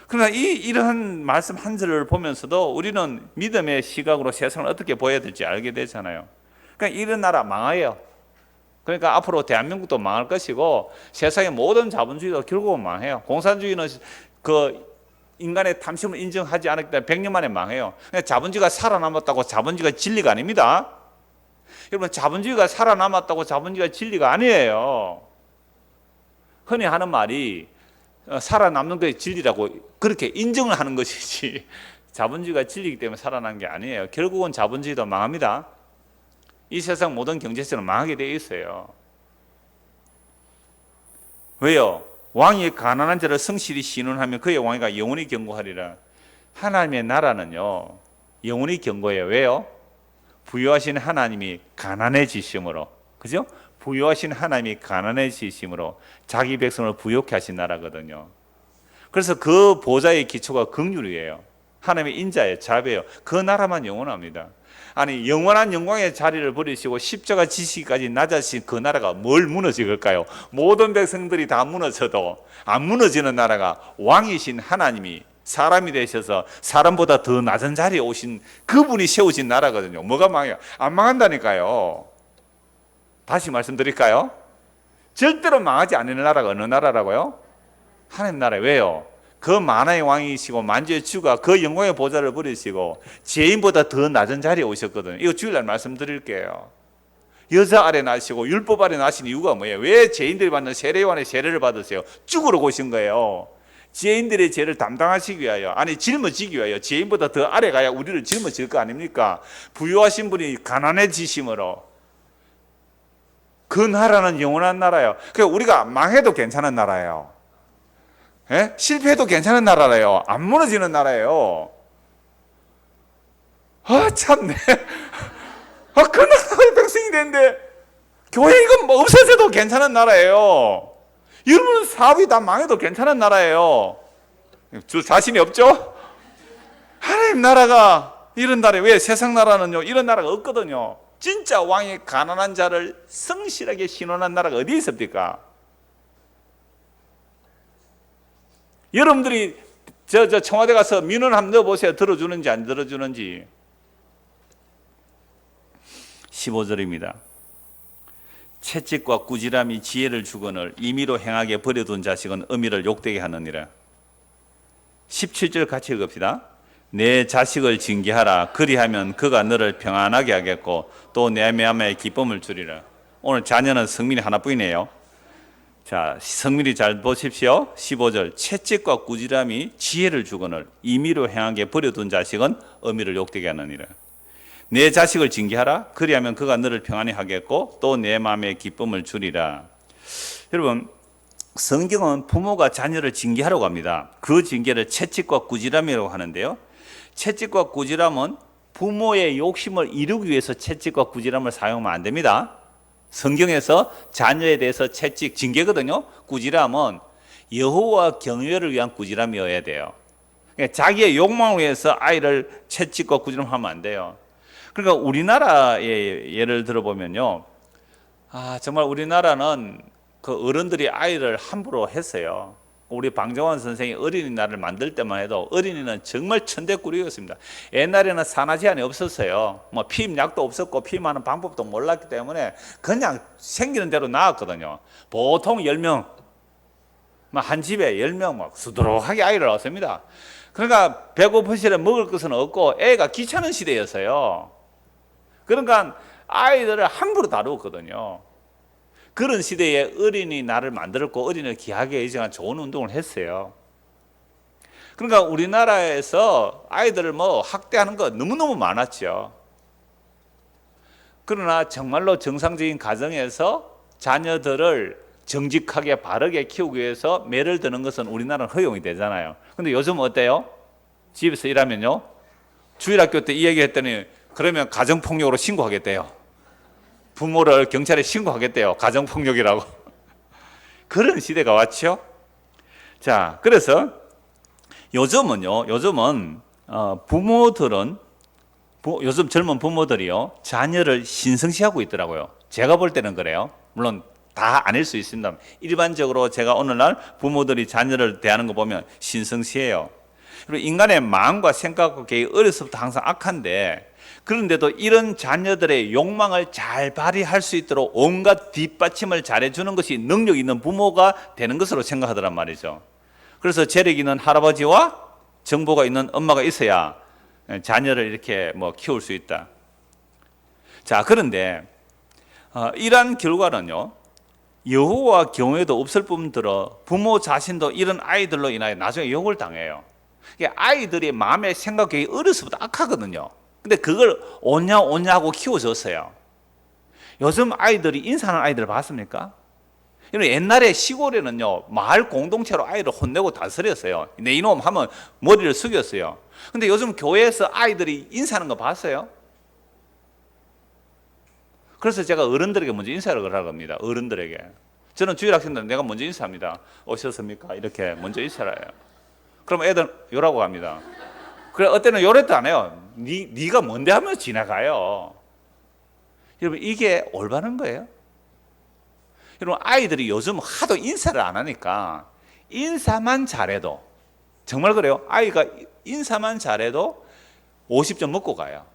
그러나 이러한 말씀 한 절을 보면서도 우리는 믿음의 시각으로 세상을 어떻게 보여야 될지 알게 되잖아요. 그러니까 이런 나라 망해요. 그러니까 앞으로 대한민국도 망할 것이고 세상의 모든 자본주의도 결국은 망해요. 공산주의는 그 인간의 탐심을 인정하지 않았기 때문에 100년 만에 망해요. 그러니까 자본주의가 살아남았다고 자본주의가 진리가 아닙니다. 여러분, 자본주의가 살아남았다고 자본주의가 진리가 아니에요. 흔히 하는 말이 살아남는 것이 진리라고 그렇게 인정을 하는 것이지 자본주의가 진리이기 때문에 살아난 게 아니에요. 결국은 자본주의도 망합니다. 이 세상 모든 경제체는 망하게 되어 있어요. 왜요? 왕이 가난한 자를 성실히 신원하면 그의 왕위가 영원히 견고하리라. 하나님의 나라는요, 영원히 견고해요. 왜요? 부유하신 하나님이 가난해지심으로, 그죠? 부유하신 하나님이 가난해지심으로 자기 백성을 부욕해 하신 나라거든요. 그래서 그 보좌의 기초가 긍휼이에요. 하나님의 인자예요. 자비예요. 그 나라만 영원합니다. 아니, 영원한 영광의 자리를 버리시고 십자가 지시기까지 낮아지신 그 나라가 뭘 무너질까요? 모든 백성들이 다 무너져도 안 무너지는 나라가 왕이신 하나님이 사람이 되셔서 사람보다 더 낮은 자리에 오신 그분이 세우신 나라거든요. 뭐가 망해요? 안 망한다니까요. 다시 말씀드릴까요? 절대로 망하지 않는 나라가 어느 나라라고요? 하나님 나라. 왜요? 그 만화의 왕이시고 만주의 주가 그 영광의 보좌를 버리시고 죄인보다 더 낮은 자리에 오셨거든요. 이거 주일날 말씀드릴게요. 여자 아래 나시고 율법 아래 나신 이유가 뭐예요? 왜 죄인들이 받는 세례요한의 세례를 받으세요? 죽으러 오신 거예요. 죄인들의 죄를 담당하시기 위하여, 아니 짊어지기 위하여. 죄인보다 더 아래 가야 우리를 짊어질 거 아닙니까? 부유하신 분이 가난해지심으로. 그 나라는 영원한 나라예요. 그러니까 우리가 망해도 괜찮은 나라예요. 예? 실패해도 괜찮은 나라예요. 안 무너지는 나라예요. 참네. 그 나라의 백성이 되는데 교회 이건 뭐 없어져도 괜찮은 나라예요. 여러분 사업이 다 망해도 괜찮은 나라예요. 저 자신이 없죠? 하나님 나라가 이런 나라예요. 왜? 세상 나라는요, 이런 나라가 없거든요. 진짜 왕이 가난한 자를 성실하게 신원한 나라가 어디 있습니까? 여러분들이 저 청와대 가서 민원 한번 넣어보세요. 들어주는지 안 들어주는지. 15절입니다. 채찍과 꾸지람이 지혜를 주거늘 임의로 행하게 버려둔 자식은 어미를 욕되게 하느니라. 17절 같이 읽읍시다. 내 자식을 징계하라. 그리하면 그가 너를 평안하게 하겠고 또 내 마음에 기쁨을 주리라. 오늘 자녀는 성민이 하나뿐이네요. 자, 성민이 잘 보십시오. 15절 채찍과 꾸지람이 지혜를 주거늘 임의로 행하게 버려둔 자식은 어미를 욕되게 하느니라. 내 자식을 징계하라. 그리하면 그가 너를 평안히 하겠고 또 내 마음에 기쁨을 주리라. 여러분, 성경은 부모가 자녀를 징계하라고 합니다. 그 징계를 채찍과 꾸지람이라고 하는데요. 채찍과 꾸지람은 부모의 욕심을 이루기 위해서 채찍과 꾸지람을 사용하면 안 됩니다. 성경에서 자녀에 대해서 채찍, 징계거든요. 꾸지람은 여호와 경외를 위한 꾸지람이어야 돼요. 그러니까 자기의 욕망을 위해서 아이를 채찍과 꾸지람하면 안 돼요. 그러니까 우리나라의 예를 들어보면요. 정말 우리나라는 그 어른들이 아이를 함부로 했어요. 우리 방정환 선생이 어린이날을 만들 때만 해도 어린이는 정말 천대꾸리였습니다. 옛날에는 산하 제한이 없었어요. 뭐 피임약도 없었고 피임하는 방법도 몰랐기 때문에 그냥 생기는 대로 낳았거든요. 보통 10명, 한 집에 10명 막 수두룩하게 아이를 낳았습니다. 그러니까 배고픈 시절에 먹을 것은 없고 애가 귀찮은 시대였어요. 그러니까 아이들을 함부로 다루었거든요. 그런 시대에 어린이날을 만들었고 어린이를 귀하게 여기는 좋은 운동을 했어요. 그러니까 우리나라에서 아이들을 학대하는 거 너무너무 많았죠. 그러나 정말로 정상적인 가정에서 자녀들을 정직하게 바르게 키우기 위해서 매를 드는 것은 우리나라는 허용이 되잖아요. 근데 요즘 어때요? 집에서 일하면요, 주일학교 때 이 얘기 했더니 그러면 가정폭력으로 신고하겠대요. 부모를 경찰에 신고하겠대요. 가정폭력이라고. 그런 시대가 왔죠. 자, 그래서 요즘은 부모들은 요즘 젊은 부모들이요, 자녀를 신성시하고 있더라고요. 제가 볼 때는 그래요. 물론 다 아닐 수 있습니다. 일반적으로 제가 오늘날 부모들이 자녀를 대하는 거 보면 신성시해요. 그리고 인간의 마음과 생각과 계획이 어려서부터 항상 악한데, 그런데도 이런 자녀들의 욕망을 잘 발휘할 수 있도록 온갖 뒷받침을 잘해주는 것이 능력 있는 부모가 되는 것으로 생각하더란 말이죠. 그래서 재력 있는 할아버지와 정보가 있는 엄마가 있어야 자녀를 이렇게 키울 수 있다. 자, 그런데 이러한 결과는요, 여호와 경외도 없을 뿐더러 부모 자신도 이런 아이들로 인하여 나중에 욕을 당해요. 아이들이 마음의 생각이 어려서부터 악하거든요. 근데 그걸 오냐고 키워줬어요. 요즘 아이들이 인사하는 아이들을 봤습니까? 옛날에 시골에는요, 마을 공동체로 아이를 혼내고 다스렸어요. 내 이놈 하면 머리를 숙였어요. 근데 요즘 교회에서 아이들이 인사하는 거 봤어요? 그래서 제가 어른들에게 먼저 인사를 하라고 합니다. 어른들에게. 저는 주일 학생들은 내가 먼저 인사합니다. 오셨습니까? 이렇게 먼저 인사를 해요. 그럼 애들 요라고 합니다. 그래, 어때는 요랬도 안 해요. 네가 뭔데 하면서 지나가요. 여러분, 이게 올바른 거예요? 여러분, 아이들이 요즘 하도 인사를 안 하니까 인사만 잘해도, 정말 그래요. 아이가 인사만 잘해도 50점 먹고 가요.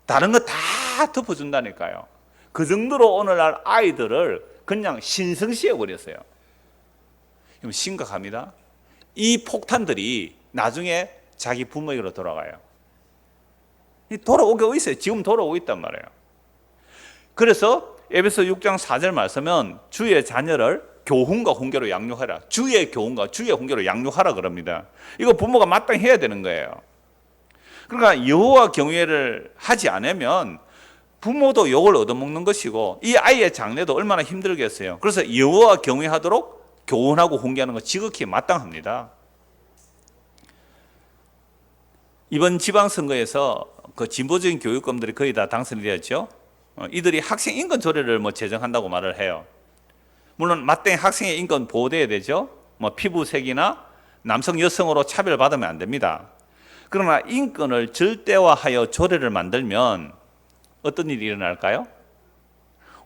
다른 거 다 덮어준다니까요. 그 정도로 오늘날 아이들을 그냥 신성시해 버렸어요. 심각합니다. 이 폭탄들이 나중에 자기 부모에게로 돌아가요. 돌아오고 있어요. 지금 돌아오고 있단 말이에요. 그래서 에베소 6장 4절 말씀은 주의 자녀를 교훈과 훈계로 양육하라. 주의 교훈과 주의 훈계로 양육하라 그럽니다. 이거 부모가 마땅히 해야 되는 거예요. 그러니까 여호와 경외를 하지 않으면 부모도 욕을 얻어먹는 것이고 이 아이의 장래도 얼마나 힘들겠어요. 그래서 여호와 경외하도록 교훈하고 훈계하는 것 지극히 마땅합니다. 이번 지방선거에서 그 진보적인 교육감들이 거의 다 당선이 되었죠. 이들이 학생 인권 조례를 제정한다고 말을 해요. 물론 마땅히 학생의 인권 보호돼야 되죠. 피부색이나 남성 여성으로 차별받으면 안 됩니다. 그러나 인권을 절대화하여 조례를 만들면 어떤 일이 일어날까요?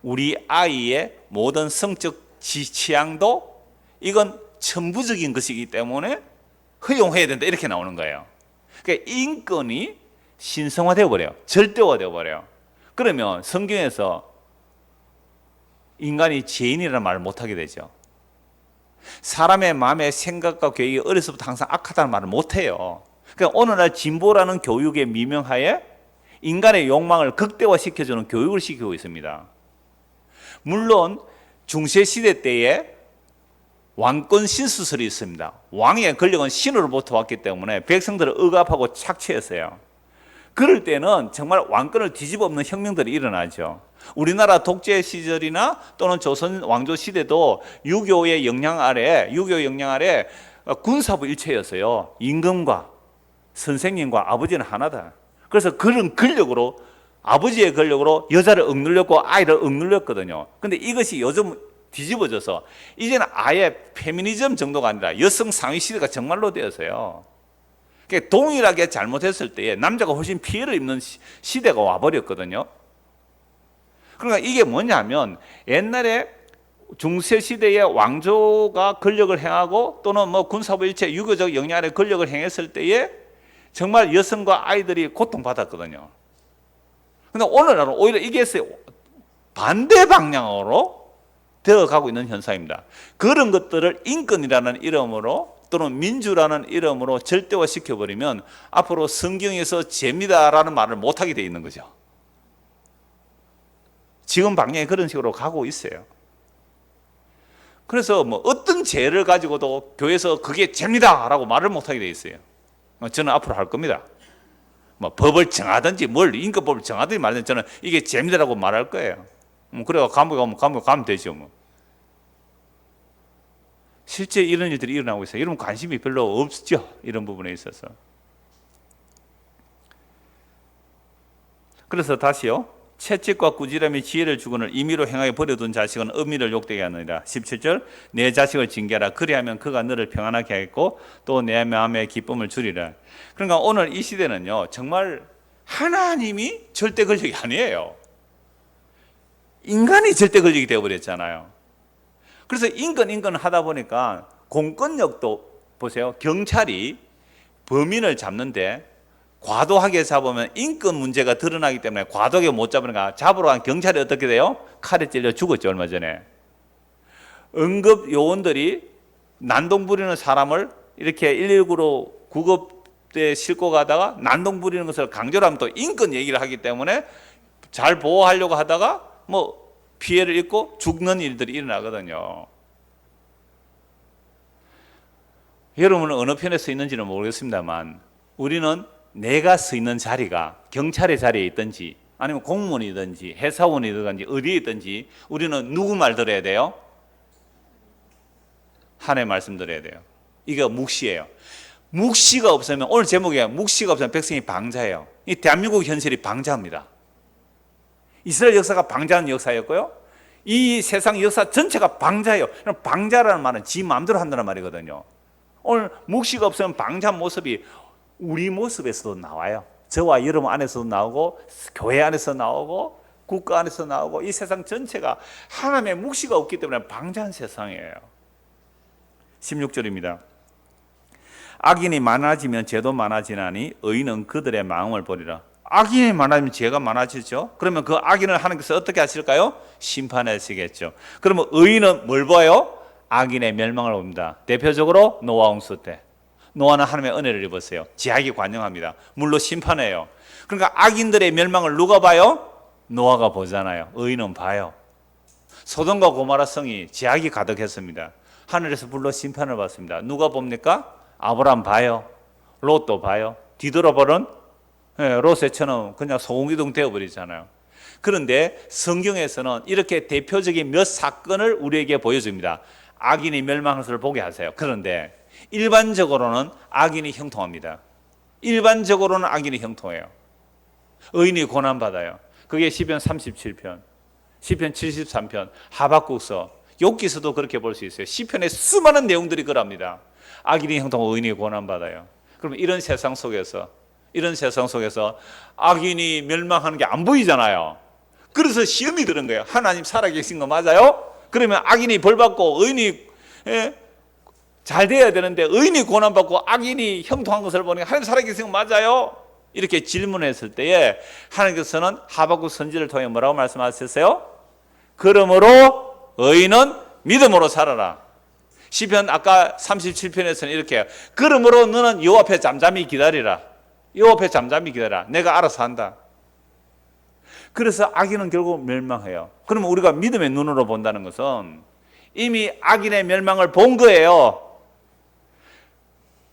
우리 아이의 모든 성적 취향도 이건 천부적인 것이기 때문에 허용해야 된다, 이렇게 나오는 거예요. 그러니까 인권이 신성화되어 버려요. 절대화되어 버려요. 그러면 성경에서 인간이 죄인이라는 말을 못하게 되죠. 사람의 마음의 생각과 계획이 어려서부터 항상 악하다는 말을 못해요. 그러니까 오늘날 진보라는 교육의 미명하에 인간의 욕망을 극대화시켜주는 교육을 시키고 있습니다. 물론 중세시대 때에 왕권 신수설이 있습니다. 왕의 권력은 신으로부터 왔기 때문에 백성들을 억압하고 착취했어요. 그럴 때는 정말 왕권을 뒤집어 엎는 혁명들이 일어나죠. 우리나라 독재 시절이나 또는 조선 왕조 시대도 유교의 영향 아래 군사부 일체였어요. 임금과 선생님과 아버지는 하나다. 그래서 그런 권력으로, 아버지의 권력으로 여자를 억눌렸고 아이를 억눌렸거든요. 근데 이것이 요즘 뒤집어져서 이제는 아예 페미니즘 정도가 아니라 여성 상위 시대가 정말로 되어서요. 그러니까 동일하게 잘못했을 때에 남자가 훨씬 피해를 입는 시대가 와버렸거든요. 그러니까 이게 뭐냐면 옛날에 중세 시대에 왕조가 권력을 행하고 또는 뭐 군사부 일체 유교적 영향 아래 권력을 행했을 때에 정말 여성과 아이들이 고통받았거든요. 근데 오늘날은 오히려 이게 반대 방향으로 되어가고 있는 현상입니다. 그런 것들을 인권이라는 이름으로 또는 민주라는 이름으로 절대화 시켜버리면 앞으로 성경에서 죄입니다라는 말을 못하게 되어 있는 거죠. 지금 방향이 그런 식으로 가고 있어요. 그래서 뭐 어떤 죄를 가지고도 교회에서 그게 죄입니다라고 말을 못하게 되어 있어요. 저는 앞으로 할 겁니다. 뭐 법을 정하든지 뭘 인권법을 정하든지 말든지 저는 이게 죄입니다라고 말할 거예요. 그래가 감옥에 가면 되죠. 뭐. 실제 이런 일들이 일어나고 있어요. 여러분 관심이 별로 없죠. 이런 부분에 있어서. 그래서 다시요. 채찍과 꾸지람이 지혜를 주거늘 임의로 행하여 버려둔 자식은 어미를 욕되게 하느니라. 17절 내 자식을 징계하라. 그리하면 그가 너를 평안하게 하겠고 또 내 마음에 기쁨을 주리라. 그러니까 오늘 이 시대는요. 정말 하나님이 절대 권력이 아니에요. 인간이 절대 권력이 되어버렸잖아요. 그래서 인권을 하다 보니까 공권력도 보세요. 경찰이 범인을 잡는데 과도하게 잡으면 인권 문제가 드러나기 때문에 과도하게 못 잡으니까 잡으러 간 경찰이 어떻게 돼요? 칼에 찔려 죽었죠. 얼마 전에. 응급 요원들이 난동 부리는 사람을 이렇게 119로 구급대에 싣고 가다가 난동 부리는 것을 강조를 하면 또 인권 얘기를 하기 때문에 잘 보호하려고 하다가 뭐 피해를 입고 죽는 일들이 일어나거든요. 여러분은 어느 편에 서 있는지는 모르겠습니다만 우리는 내가 서 있는 자리가 경찰의 자리에 있든지 아니면 공무원이든지 회사원이든지 어디에 있든지 우리는 누구 말 들어야 돼요? 하나님의 말씀 들어야 돼요. 이게 묵시예요. 묵시가 없으면 오늘 제목이 묵시가 없으면 백성이 방자예요. 이 대한민국 현실이 방자입니다. 이스라엘 역사가 방자한 역사였고요. 이 세상 역사 전체가 방자예요. 방자라는 말은 지 마음대로 한다는 말이거든요. 오늘 묵시가 없으면 방자한 모습이 우리 모습에서도 나와요. 저와 여러분 안에서도 나오고 교회 안에서 나오고 국가 안에서 나오고 이 세상 전체가 하나님의 묵시가 없기 때문에 방자한 세상이에요. 16절입니다. 악인이 많아지면 죄도 많아지나니 의인은 그들의 마음을 보리라. 악인이 많아지면 죄가 많아지죠. 그러면 그 악인을 하나님께서 어떻게 하실까요? 심판하시겠죠. 그러면 의인은 뭘 봐요? 악인의 멸망을 봅니다. 대표적으로 노아 홍수 때 노아는 하나님의 은혜를 입었어요. 제약이 관영합니다. 물로 심판해요. 그러니까 악인들의 멸망을 누가 봐요? 노아가 보잖아요. 의인은 봐요. 소돔과 고모라 성이 제약이 가득했습니다. 하늘에서 불로 심판을 받습니다. 누가 봅니까? 아브라함 봐요. 롯도 봐요. 뒤돌아보는 롯의처럼 그냥 소금기둥 되어버리잖아요. 그런데 성경에서는 이렇게 대표적인 몇 사건을 우리에게 보여줍니다. 악인이 멸망한 것을 보게 하세요. 그런데 일반적으로는 악인이 형통합니다. 일반적으로는 악인이 형통해요. 의인이 고난받아요. 그게 시편 37편, 시편 73편, 하박국서, 욥기서도 그렇게 볼 수 있어요. 시편의 수많은 내용들이 그럽니다. 악인이 형통하고 의인이 고난받아요. 그럼 이런 세상 속에서 악인이 멸망하는 게 안 보이잖아요. 그래서 시험이 드는 거예요. 하나님 살아계신 거 맞아요? 그러면 악인이 벌받고 의인이 잘 돼야 되는데 의인이 고난받고 악인이 형통한 것을 보니까 하나님 살아계신 거 맞아요? 이렇게 질문했을 때에 하나님께서는 하박국 선지를 통해 뭐라고 말씀하셨어요? 그러므로 의인은 믿음으로 살아라. 시편 아까 37편에서는 이렇게 해요. 그러므로 너는 여호와 앞에 잠잠히 기다리라. 여호와 앞에 잠잠히 기다리라. 내가 알아서 한다. 그래서 악인은 결국 멸망해요. 그러면 우리가 믿음의 눈으로 본다는 것은 이미 악인의 멸망을 본 거예요.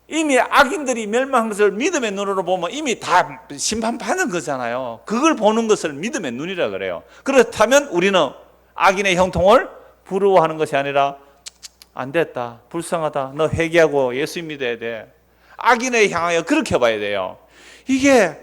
이미 악인들이 멸망한 것을 믿음의 눈으로 보면 이미 다 심판받는 거잖아요. 그걸 보는 것을 믿음의 눈이라 그래요. 그렇다면 우리는 악인의 형통을 부러워하는 것이 아니라 안 됐다, 불쌍하다, 너 회개하고 예수 믿어야 돼. 악인을 향하여 그렇게 봐야 돼요. 이게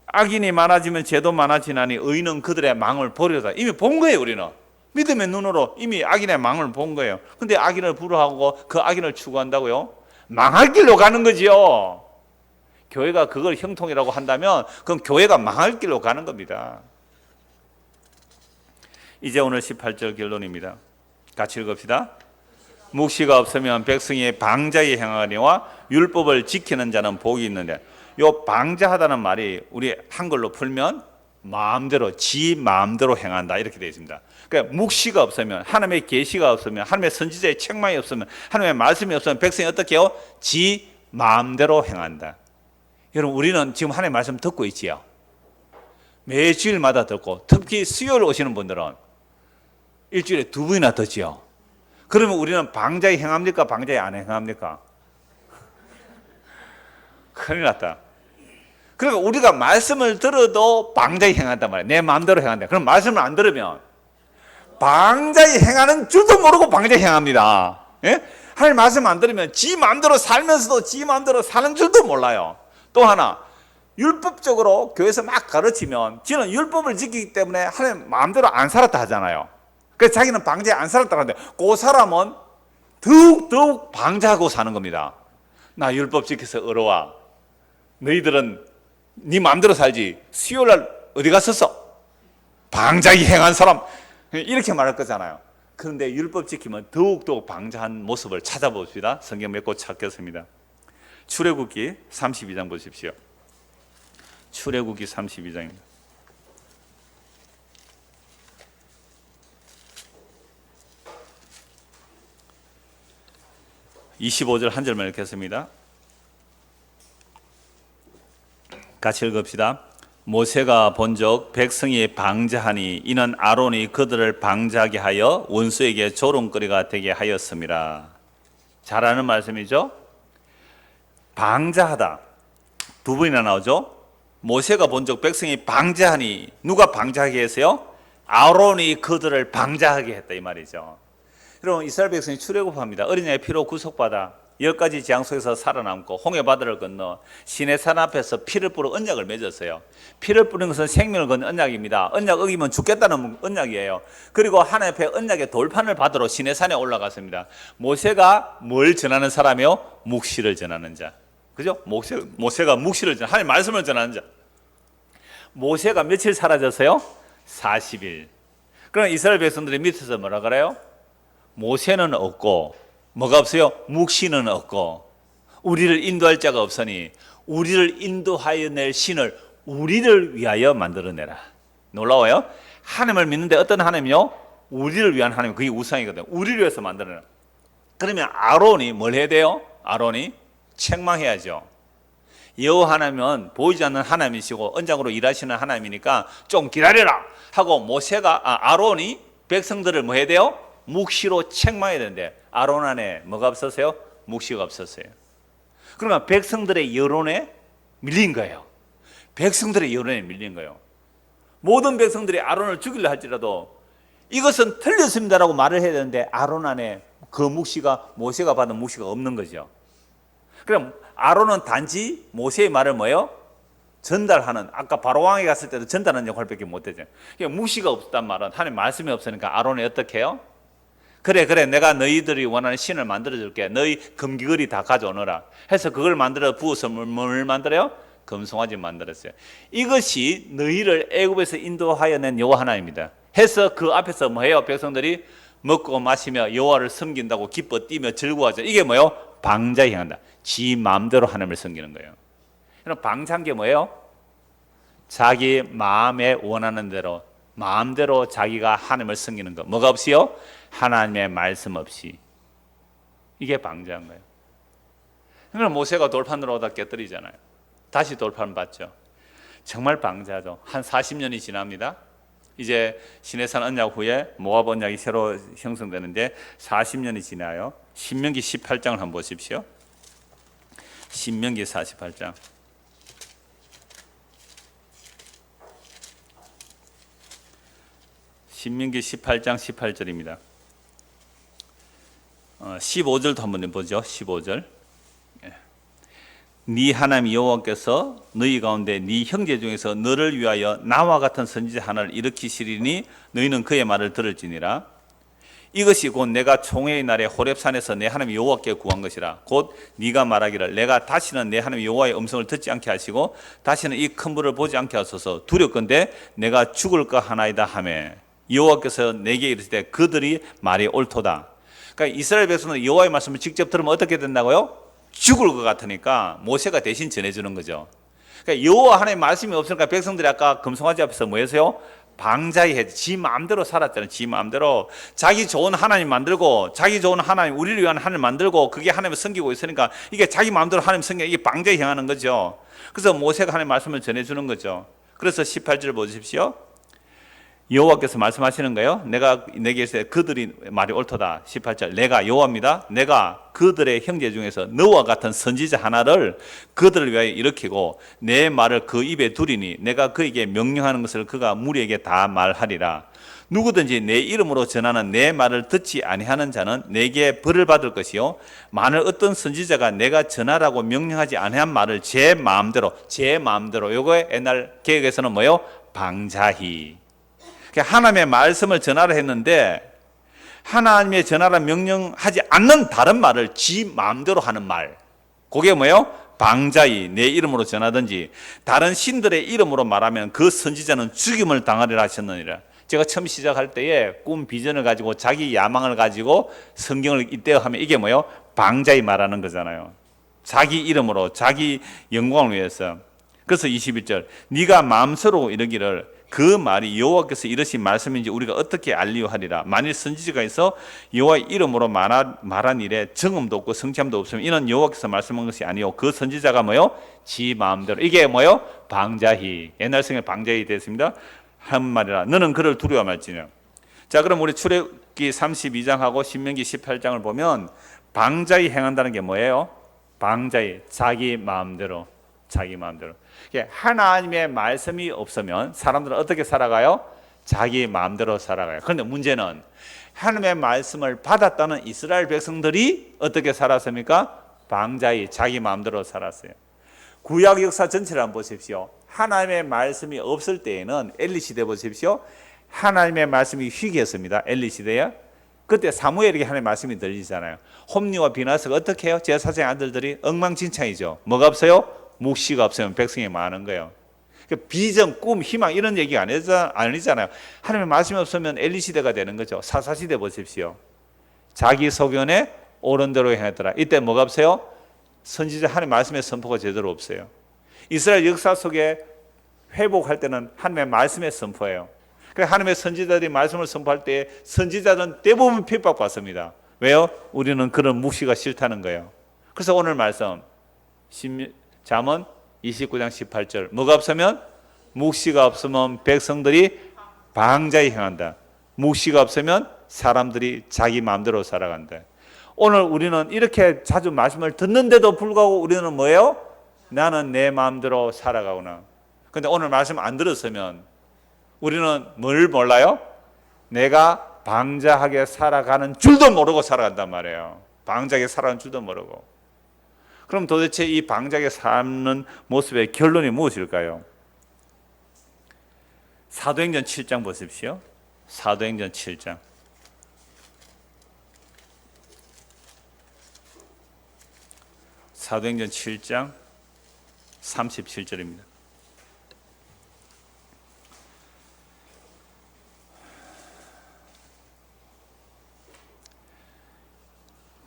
악인이 많아지면 죄도 많아지나니 의인은 그들의 망을 보려다. 이미 본 거예요. 우리는 믿음의 눈으로 이미 악인의 망을 본 거예요. 근데 악인을 부러워하고 그 악인을 추구한다고요? 망할 길로 가는 거지요. 교회가 그걸 형통이라고 한다면 그건 교회가 망할 길로 가는 겁니다. 이제 오늘 18절 결론입니다. 같이 읽읍시다. 묵시가 없으면 백성이 방자에 행하거니와 율법을 지키는 자는 복이 있는데, 요 방자하다는 말이 우리 한글로 풀면 마음대로, 지 마음대로 행한다 이렇게 되어 있습니다. 그러니까 묵시가 없으면, 하나님의 계시가 없으면, 하나님의 선지자의 책망이 없으면, 하나님의 말씀이 없으면 백성이 어떻게 해요? 지 마음대로 행한다. 여러분, 우리는 지금 하나님의 말씀 듣고 있지요. 매주일마다 듣고, 특히 수요일 오시는 분들은 일주일에 2번이나 듣지요. 그러면 우리는 방자에 행합니까? 방자에 안 행합니까? 큰일 났다. 그러니까 우리가 말씀을 들어도 방자에 행한단 말이에요. 내 마음대로 행한다. 그럼 말씀을 안 들으면 방자에 행하는 줄도 모르고 방자에 행합니다. 예? 하나님 말씀 안 들으면 지 마음대로 살면서도 지 마음대로 사는 줄도 몰라요. 또 하나, 율법적으로 교회에서 막 가르치면 지는 율법을 지키기 때문에 하나님 마음대로 안 살았다 하잖아요. 그래서 자기는 방자에 안 살았다고 하는데 그 사람은 더욱 방자하고 사는 겁니다. 나 율법 지켜서 의로워. 너희들은 네 마음대로 살지. 수요일날 어디 갔었어? 방자에 행한 사람. 이렇게 말할 거잖아요. 그런데 율법 지키면 더욱 방자한 모습을 찾아봅시다. 성경 몇 곳 찾겠습니다. 출애굽기 32장 보십시오. 출애굽기 32장입니다. (25절) 한 절만 읽겠습니다. 같이 읽읍시다. 모세가 본적 백성이 방자하니 이는 아론이 그들을 방자하게 하여 원수에게 조롱거리가 되게 하였습니다. 잘 아는 말씀이죠. 방자하다 2번이나 나오죠. 모세가 본적 백성이 방자하니, 누가 방자하게 했어요? 아론이 그들을 방자하게 했다 이 말이죠. 여러분, 이스라엘 백성이 출애굽합니다. 어린 양의 피로 구속받아 10가지 재앙 속에서 살아남고 홍해바다를 건너 시내산 앞에서 피를 뿌려 언약을 맺었어요. 피를 뿌리는 것은 생명을 거는 언약입니다. 언약 어기면 죽겠다는 언약이에요. 그리고 하나님 앞에 언약의 돌판을 받으러 시내산에 올라갔습니다. 모세가 뭘 전하는 사람이요? 묵시를 전하는 자. 그죠? 모세가 묵시를 전하는, 하나님 말씀을 전하는 자. 모세가 며칠 사라졌어요? 40일. 그럼 이스라엘 백성들이 밑에서 뭐라 그래요? 모세는 없고 뭐가 없어요? 묵시는 없고 우리를 인도할 자가 없으니 우리를 인도하여 낼 신을 우리를 위하여 만들어내라. 놀라워요? 하나님을 믿는데 어떤 하나님이요? 우리를 위한 하나님, 그게 우상이거든요. 우리를 위해서 만들어내라. 그러면 아론이 뭘 해야 돼요? 아론이 책망해야죠. 여호와 하나님은 보이지 않는 하나님이시고 언장으로 일하시는 하나님이니까 좀 기다려라 하고 아론이 백성들을 뭐 해야 돼요? 묵시로 책망해야 되는데 아론 안에 뭐가 없었어요? 묵시가 없었어요. 그러면 백성들의 여론에 밀린 거예요. 백성들의 여론에 밀린 거예요. 모든 백성들이 아론을 죽이려 할지라도 이것은 틀렸습니다라고 말을 해야 되는데 아론 안에 그 묵시가, 모세가 받은 묵시가 없는 거죠. 그럼 아론은 단지 모세의 말을 뭐예요? 전달하는, 아까 바로왕에 갔을 때도 전달하는 역할밖에 못했죠. 그러니까 묵시가 없단 말은 하나님 말씀이 없으니까 아론이 어떻게 해요? 그래 내가 너희들이 원하는 신을 만들어줄게. 너희 금귀걸이 다 가져오너라 해서 그걸 만들어 부어서 뭘 만들어요? 금송아지 만들었어요. 이것이 너희를 애굽에서 인도하여 낸 여호와 하나님입니다 해서 그 앞에서 뭐해요? 백성들이 먹고 마시며 여호와를 섬긴다고 기뻐 뛰며 즐거워하죠. 이게 뭐예요? 방자에 행한다. 지 마음대로 하나님을 섬기는 거예요. 그럼 방자한 게 뭐예요? 자기 마음에 원하는 대로 마음대로 자기가 하나님을 섬기는 것. 뭐가 없이요? 하나님의 말씀 없이. 이게 방자한 거예요. 그러니까 모세가 돌판으로 오다 깨뜨리잖아요. 다시 돌판 받죠. 정말 방자하죠. 한 40년이 지납니다. 이제 시내산 언약 후에 모압 언약이 새로 형성되는데 40년이 지나요. 신명기 18장을 한번 보십시오. 신명기 48장. 신명기 18장 18절입니다. 15절도 한번 보죠. 15절. 네 하나님 여호와께서 너희 가운데 네 형제 중에서 너를 위하여 나와 같은 선지자 하나를 일으키시리니 너희는 그의 말을 들을지니라. 이것이 곧 내가 총회의 날에 호렙산에서 내 하나님 여호와께 구한 것이라. 곧 네가 말하기를 내가 다시는 내 하나님 여호와의 음성을 듣지 않게 하시고 다시는 이 큰 불을 보지 않게 하소서. 두렵건대 내가 죽을까 하나이다 하매 여호와께서 내게 이르시되 그들이 말이 옳도다. 그러니까 이스라엘 백성은 여호와의 말씀을 직접 들으면 어떻게 된다고요? 죽을 것 같으니까 모세가 대신 전해주는 거죠. 그러니까 여호와 하나님의 말씀이 없으니까 백성들이 아까 금송아지 앞에서 뭐 했어요? 방자히 지 마음대로 살았잖아요. 지 마음대로 자기 좋은 하나님 만들고 자기 좋은 하나님, 우리를 위한 하나님 만들고 그게 하나님을 섬기고 있으니까 이게 자기 마음대로 하나님 섬기는 이게 방자히 행하는 거죠. 그래서 모세가 하나님의 말씀을 전해주는 거죠. 그래서 18절 보십시오. 여호와께서 말씀하시는 거예요. 내가 내게 이르되 그들이 말이 옳도다. 18절. 내가 여호와입니다. 내가 그들의 형제 중에서 너와 같은 선지자 하나를 그들을 위하여 일으키고 내 말을 그 입에 두리니 내가 그에게 명령하는 것을 그가 무리에게 다 말하리라. 누구든지 내 이름으로 전하는 내 말을 듣지 아니하는 자는 내게 벌을 받을 것이요 만일 어떤 선지자가 내가 전하라고 명령하지 아니한 말을 제 마음대로 요거에 옛날 개혁에서는 뭐요? 방자히. 하나님의 말씀을 전하라 했는데 하나님의 전하라 명령하지 않는 다른 말을 지 마음대로 하는 말, 그게 뭐예요? 방자히. 내 이름으로 전하든지 다른 신들의 이름으로 말하면 그 선지자는 죽임을 당하리라 하셨느니라. 제가 처음 시작할 때에 꿈 비전을 가지고 자기 야망을 가지고 성경을 이때하면 이게 뭐예요? 방자히 말하는 거잖아요. 자기 이름으로 자기 영광을 위해서. 그래서 21절 네가 마음스러워 이르기를 그 말이 여호와께서 이르신 말씀인지 우리가 어떻게 알리오하리라. 만일 선지자가 있어 여호와의 이름으로 말한 일에 정음도 없고 성취함도 없으면 이는 여호와께서 말씀한 것이 아니요 그 선지자가 뭐요? 지 마음대로. 이게 뭐요? 방자히. 옛날 성에 방자히 됐습니다. 한 말이라. 너는 그를 두려워 말지냐. 자, 그럼 우리 출애굽기 32장하고 신명기 18장을 보면 방자히 행한다는 게 뭐예요? 방자히. 자기 마음대로. 자기 마음대로. 하나님의 말씀이 없으면 사람들은 어떻게 살아가요? 자기 마음대로 살아가요. 그런데 문제는 하나님의 말씀을 받았다는 이스라엘 백성들이 어떻게 살았습니까? 방자히 자기 마음대로 살았어요. 구약 역사 전체를 한번 보십시오. 하나님의 말씀이 없을 때에는 엘리 시대 보십시오. 하나님의 말씀이 희귀했습니다. 엘리 시대에. 그때 사무엘에게 하나님의 말씀이 들리잖아요. 홈리와 비나스가 어떻게 해요? 제사장의 아들들이 엉망진창이죠. 뭐가 없어요? 묵시가 없으면 백성이 많은 거예요. 비전, 꿈, 희망 이런 얘기가 아니잖아요. 하나님의 말씀이 없으면 엘리 시대가 되는 거죠. 사사 시대 보십시오. 자기 소견에 옳은 대로 행했더라. 이때 뭐가 없어요? 선지자 하나님의 말씀의 선포가 제대로 없어요. 이스라엘 역사 속에 회복할 때는 하나님의 말씀의 선포예요. 그러니까 하나님의 선지자들이 말씀을 선포할 때 선지자들은 대부분 핍박받습니다. 왜요? 우리는 그런 묵시가 싫다는 거예요. 그래서 오늘 말씀 잠언 29장 18절 뭐가 없으면? 묵시가 없으면 백성들이 방자히 행한다. 묵시가 없으면 사람들이 자기 마음대로 살아간다. 오늘 우리는 이렇게 자주 말씀을 듣는데도 불구하고 우리는 뭐예요? 나는 내 마음대로 살아가구나. 그런데 오늘 말씀 안 들었으면 우리는 뭘 몰라요? 내가 방자하게 살아가는 줄도 모르고 살아간단 말이에요. 방자하게 살아가는 줄도 모르고. 그럼 도대체 이 방자하게 사는 모습의 결론이 무엇일까요? 사도행전 7장 보십시오. 사도행전 7장. 사도행전 7장 37절입니다.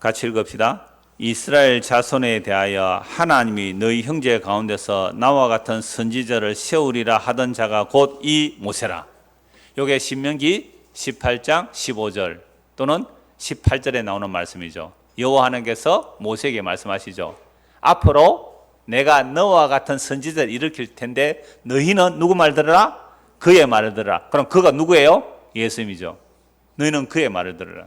같이 읽읍시다. 이스라엘 자손에 대하여 하나님이 너희 형제 가운데서 나와 같은 선지자를 세우리라 하던 자가 곧 이 모세라. 요게 신명기 18장 15절 또는 18절에 나오는 말씀이죠. 여호와 하나님께서 모세에게 말씀하시죠. 앞으로 내가 너와 같은 선지자를 일으킬 텐데 너희는 누구 말 들으라? 그의 말을 들으라. 그럼 그가 누구예요? 예수님이죠. 너희는 그의 말을 들으라.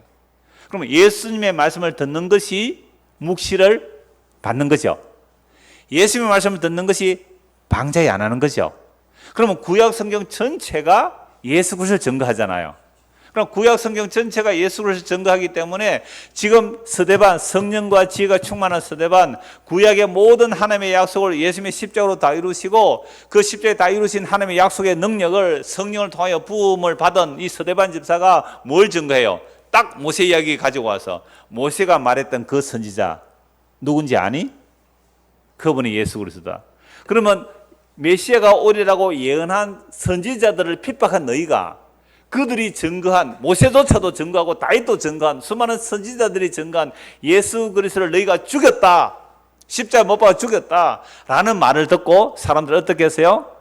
그러면 예수님의 말씀을 듣는 것이 묵시를 받는 거죠. 예수님의 말씀을 듣는 것이 방자에 안 하는 거죠. 그러면 구약 성경 전체가 예수 그리스도를 증거하잖아요. 그럼 구약 성경 전체가 예수 그리스도를 증거하기 때문에 지금 스데반, 성령과 지혜가 충만한 스데반, 구약의 모든 하나님의 약속을 예수님의 십자가로 다 이루시고 그 십자가에 다 이루신 하나님의 약속의 능력을 성령을 통하여 부음을 받은 이 스데반 집사가 뭘 증거해요? 딱 모세 이야기 가지고 와서 모세가 말했던 그 선지자 누군지 아니? 그분이 예수 그리스도다. 그러면 메시아가 오리라고 예언한 선지자들을 핍박한 너희가 그들이 증거한 모세조차도 증거하고 다윗도 증거한 수많은 선지자들이 증거한 예수 그리스도를 너희가 죽였다. 십자가 못 박아 죽였다라는 말을 듣고 사람들은 어떻게 했어요?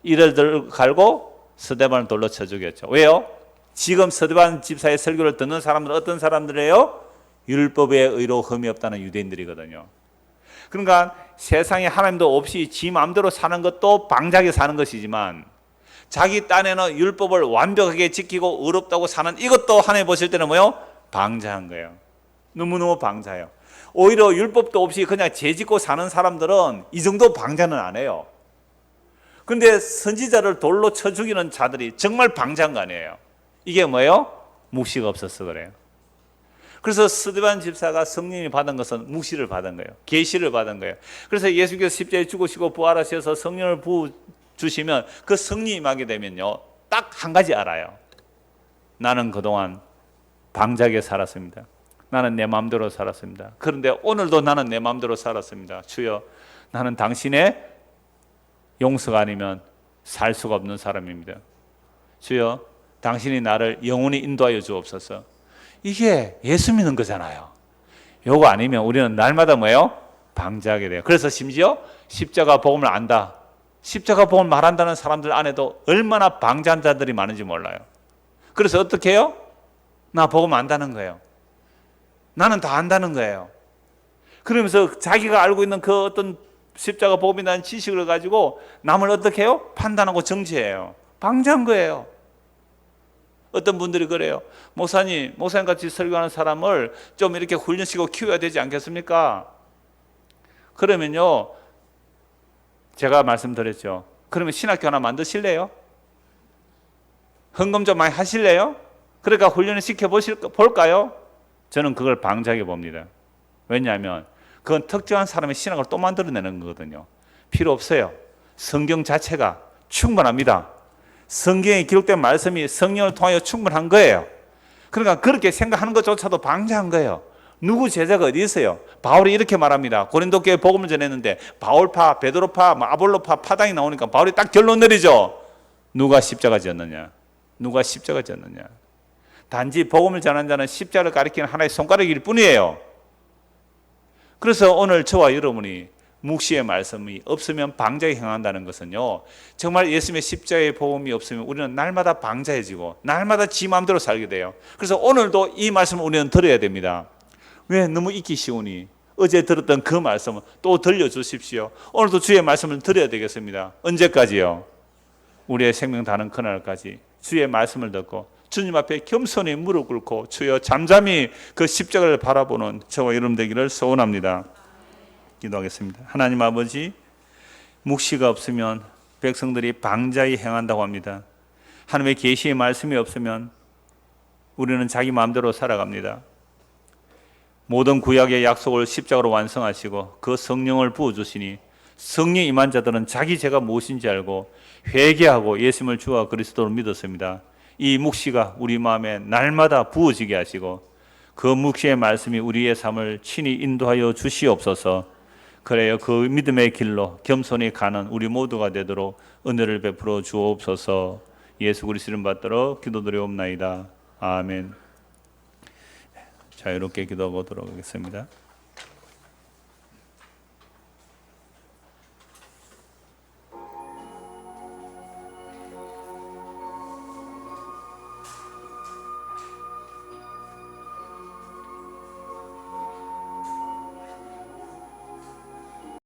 이를 들고 갈고 스데반을 돌로 쳐 죽였죠. 왜요? 지금 스데반 집사의 설교를 듣는 사람들은 어떤 사람들이에요? 율법에 의로 흠이 없다는 유대인들이거든요. 그러니까 세상에 하나님도 없이 지 마음대로 사는 것도 방자하게 사는 것이지만 자기 딴에는 율법을 완벽하게 지키고 의롭다고 사는 이것도 하나님 보실 때는 뭐요? 방자한 거예요. 너무너무 방자해요. 오히려 율법도 없이 그냥 죄 짓고 사는 사람들은 이 정도 방자는 안 해요. 그런데 선지자를 돌로 쳐 죽이는 자들이 정말 방자한 거 아니에요. 이게 뭐예요? 묵시가 없어서 그래요. 그래서 스데반 집사가 성령이 받은 것은 묵시를 받은 거예요. 계시를 받은 거예요. 그래서 예수께서 십자가에 죽으시고 부활하셔서 성령을 부어 주시면 그 성령이 임하게 되면요, 딱 한 가지 알아요. 나는 그동안 방자하게 살았습니다. 나는 내 마음대로 살았습니다. 그런데 오늘도 나는 내 마음대로 살았습니다. 주여, 나는 당신의 용서가 아니면 살 수가 없는 사람입니다. 주여, 당신이 나를 영원히 인도하여 주옵소서. 이게 예수 믿는 거잖아요. 요거 아니면 우리는 날마다 뭐예요? 방자하게 돼요. 그래서 심지어 십자가 복음을 안다, 십자가 복음을 말한다는 사람들 안에도 얼마나 방자한 자들이 많은지 몰라요. 그래서 어떻게 해요? 나 복음 안다는 거예요. 나는 다 안다는 거예요. 그러면서 자기가 알고 있는 그 어떤 십자가 복음이라는 지식을 가지고 남을 어떻게 해요? 판단하고 정죄해요. 방자한 거예요. 어떤 분들이 그래요. 목사님 같이 설교하는 사람을 좀 이렇게 훈련시키고 키워야 되지 않겠습니까? 그러면요, 제가 말씀드렸죠. 그러면 신학교 하나 만드실래요? 헌금 좀 많이 하실래요? 그러니까 훈련을 시켜볼까요? 저는 그걸 방자하게 봅니다. 왜냐하면 그건 특정한 사람의 신학을 또 만들어내는 거거든요. 필요 없어요. 성경 자체가 충분합니다. 성경에 기록된 말씀이 성령을 통하여 충분한 거예요. 그러니까 그렇게 생각하는 것조차도 방자한 거예요. 누구 제자가 어디 있어요? 바울이 이렇게 말합니다. 고린도 교회에 복음을 전했는데 바울파, 베드로파, 아볼로파 파당이 나오니까 바울이 딱 결론 내리죠. 누가 십자가 졌느냐? 누가 십자가 졌느냐? 단지 복음을 전한 자는 십자가를 가리키는 하나의 손가락일 뿐이에요. 그래서 오늘 저와 여러분이 묵시의 말씀이 없으면 방자에 행한다는 것은요, 정말 예수님의 십자가의 복음이 없으면 우리는 날마다 방자해지고 날마다 지 마음대로 살게 돼요. 그래서 오늘도 이 말씀을 우리는 들어야 됩니다. 왜? 너무 잊기 쉬우니 어제 들었던 그 말씀을 또 들려주십시오. 오늘도 주의 말씀을 드려야 되겠습니다. 언제까지요? 우리의 생명 다는 그날까지 주의 말씀을 듣고 주님 앞에 겸손히 무릎 꿇고 주여 잠잠히 그 십자가를 바라보는 저와 여러분 되기를 소원합니다. 기도하겠습니다. 하나님 아버지, 묵시가 없으면 백성들이 방자히 행한다고 합니다. 하나님의 계시의 말씀이 없으면 우리는 자기 마음대로 살아갑니다. 모든 구약의 약속을 십자가로 완성하시고 그 성령을 부어주시니 성령 임한 자들은 자기 죄가 무엇인지 알고 회개하고 예수님을 주와 그리스도로 믿었습니다. 이 묵시가 우리 마음에 날마다 부어지게 하시고 그 묵시의 말씀이 우리의 삶을 친히 인도하여 주시옵소서. 그래요, 그 믿음의 길로 겸손히 가는 우리 모두가 되도록 은혜를 베풀어 주옵소서. 예수 그리스도 이름 받들어 기도드리옵나이다. 아멘. 자유롭게 기도하도록 하겠습니다.